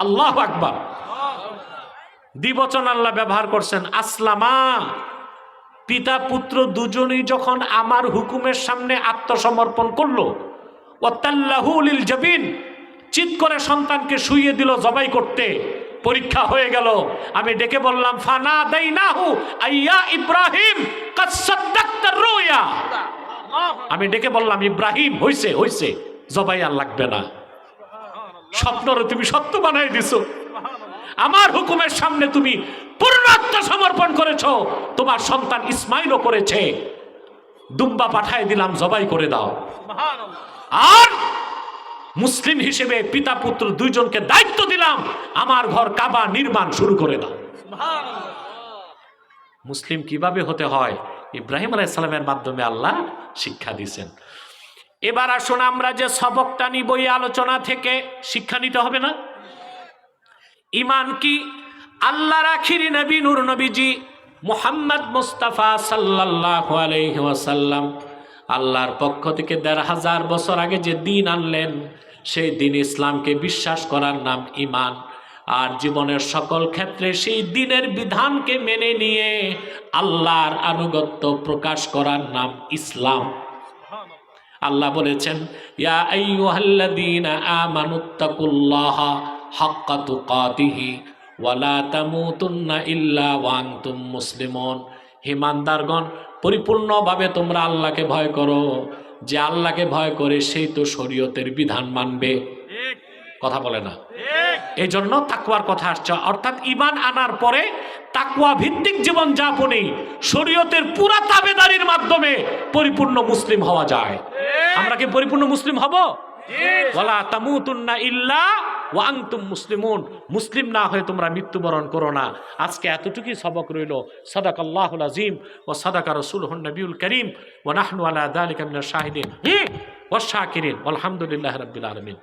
আল্লাহু আকবার, দ্বিবচন আল্লাহ ব্যবহার করছেন, আসলামা। পিতা পুত্র দুজনেই যখন আমার হুকুমের সামনে আত্মসমর্পণ করলো, ওয়াতাল্লাহু লিল জাবিন, চিৎ করে সন্তানকে শুইয়ে দিল জবাই করতে, পরীক্ষা হয়ে গেল। আমি ডেকে বললাম ফানাদাইনাহু আইয়া ইব্রাহিম কাদ সাদ্দাকতার রুয়া, আমি ডেকে বললাম ইব্রাহিম হইছে হইছে, জবাই আর লাগবে না, স্বপ্নরে তুমি সত্য বানাই দিছো, আমার হুকুমের সামনে তুমি পূর্ণ আত্মসমর্পণ করেছ, তোমার সন্তান ইসমাইলও করেছে, দুম্বা পাঠায় দিলাম, জবাই করে দাও। সুবহানাল্লাহ। আর মুসলিম হিসেবে পিতা পুত্র দুইজনকে দায়িত্ব দিলাম, আমার ঘর কাবা নির্মাণ শুরু করে দাও। সুবহানাল্লাহ। মুসলিম কিভাবে হতে হয় ইব্রাহিম আলাইহিস সালামের মাধ্যমে আল্লাহ শিক্ষা দিয়েছেন। এবার আসুন আমরা যে সবকটা নিব এই আলোচনা থেকে শিক্ষা নিতে হবে না? ঈমান কি? আল্লাহর আখিরি নবী নূর নবীজি মুহাম্মদ মুস্তাফা সাল্লাল্লাহু আলাইহি ওয়াসাল্লাম আল্লাহর পক্ষ থেকে ১৫০০ বছর আগে যে দিন আনলেন, সেই দিন ইসলামকে বিশ্বাস করার নাম ঈমান। আর জীবনের সকল ক্ষেত্রে সেই দিনের বিধানকে মেনে নিয়ে আল্লাহর আনুগত্য প্রকাশ করার নাম ইসলাম। আল্লাহ বলেছেন, ইয়া আইয়ুহাল্লাযীনা আমানুত্তাকুল্লাহা হাক্কা তুকাতিহি ওয়া লা তামুতুন্না ইল্লা ওয়া আনতুম মুসলিমুন। হে ইমানদারগণ, পরিপূর্ণভাবে তোমরা আল্লাহকে ভয় করো, যে আল্লাহকে ভয় করে সেই তো শরীয়তের বিধান মানবে। ঠিক কথা বলে না? ঠিক। এই জন্য তাকওয়ার কথা আসছে, অর্থাৎ ঈমান আনার পরে তাকওয়া ভিত্তিক জীবন যাপনে শরীয়তের পুরা তাবেদারির মাধ্যমে পরিপূর্ণ মুসলিম হওয়া যায়। আমরা কি পরিপূর্ণ মুসলিম হব? ওয়ালা তামুতুন্না ইল্লা ওয়া আনতুম মুসলিমুন। মুসলিম না হয়ে তোমরা মৃত্যুবরণ করো না। আজকে এতটুকুই সবক রইল। সাদাকাল্লাহুল আযীম ওয়া সাদাকা রাসূলুহুন নবিয়ুল কারীম ওয়া নাহনু আলা যালিকা মিনাশ শাহিদিন ওয়াশ শাকিরিন ওয়ালহামদুলিল্লাহি রাব্বিল আলামিন।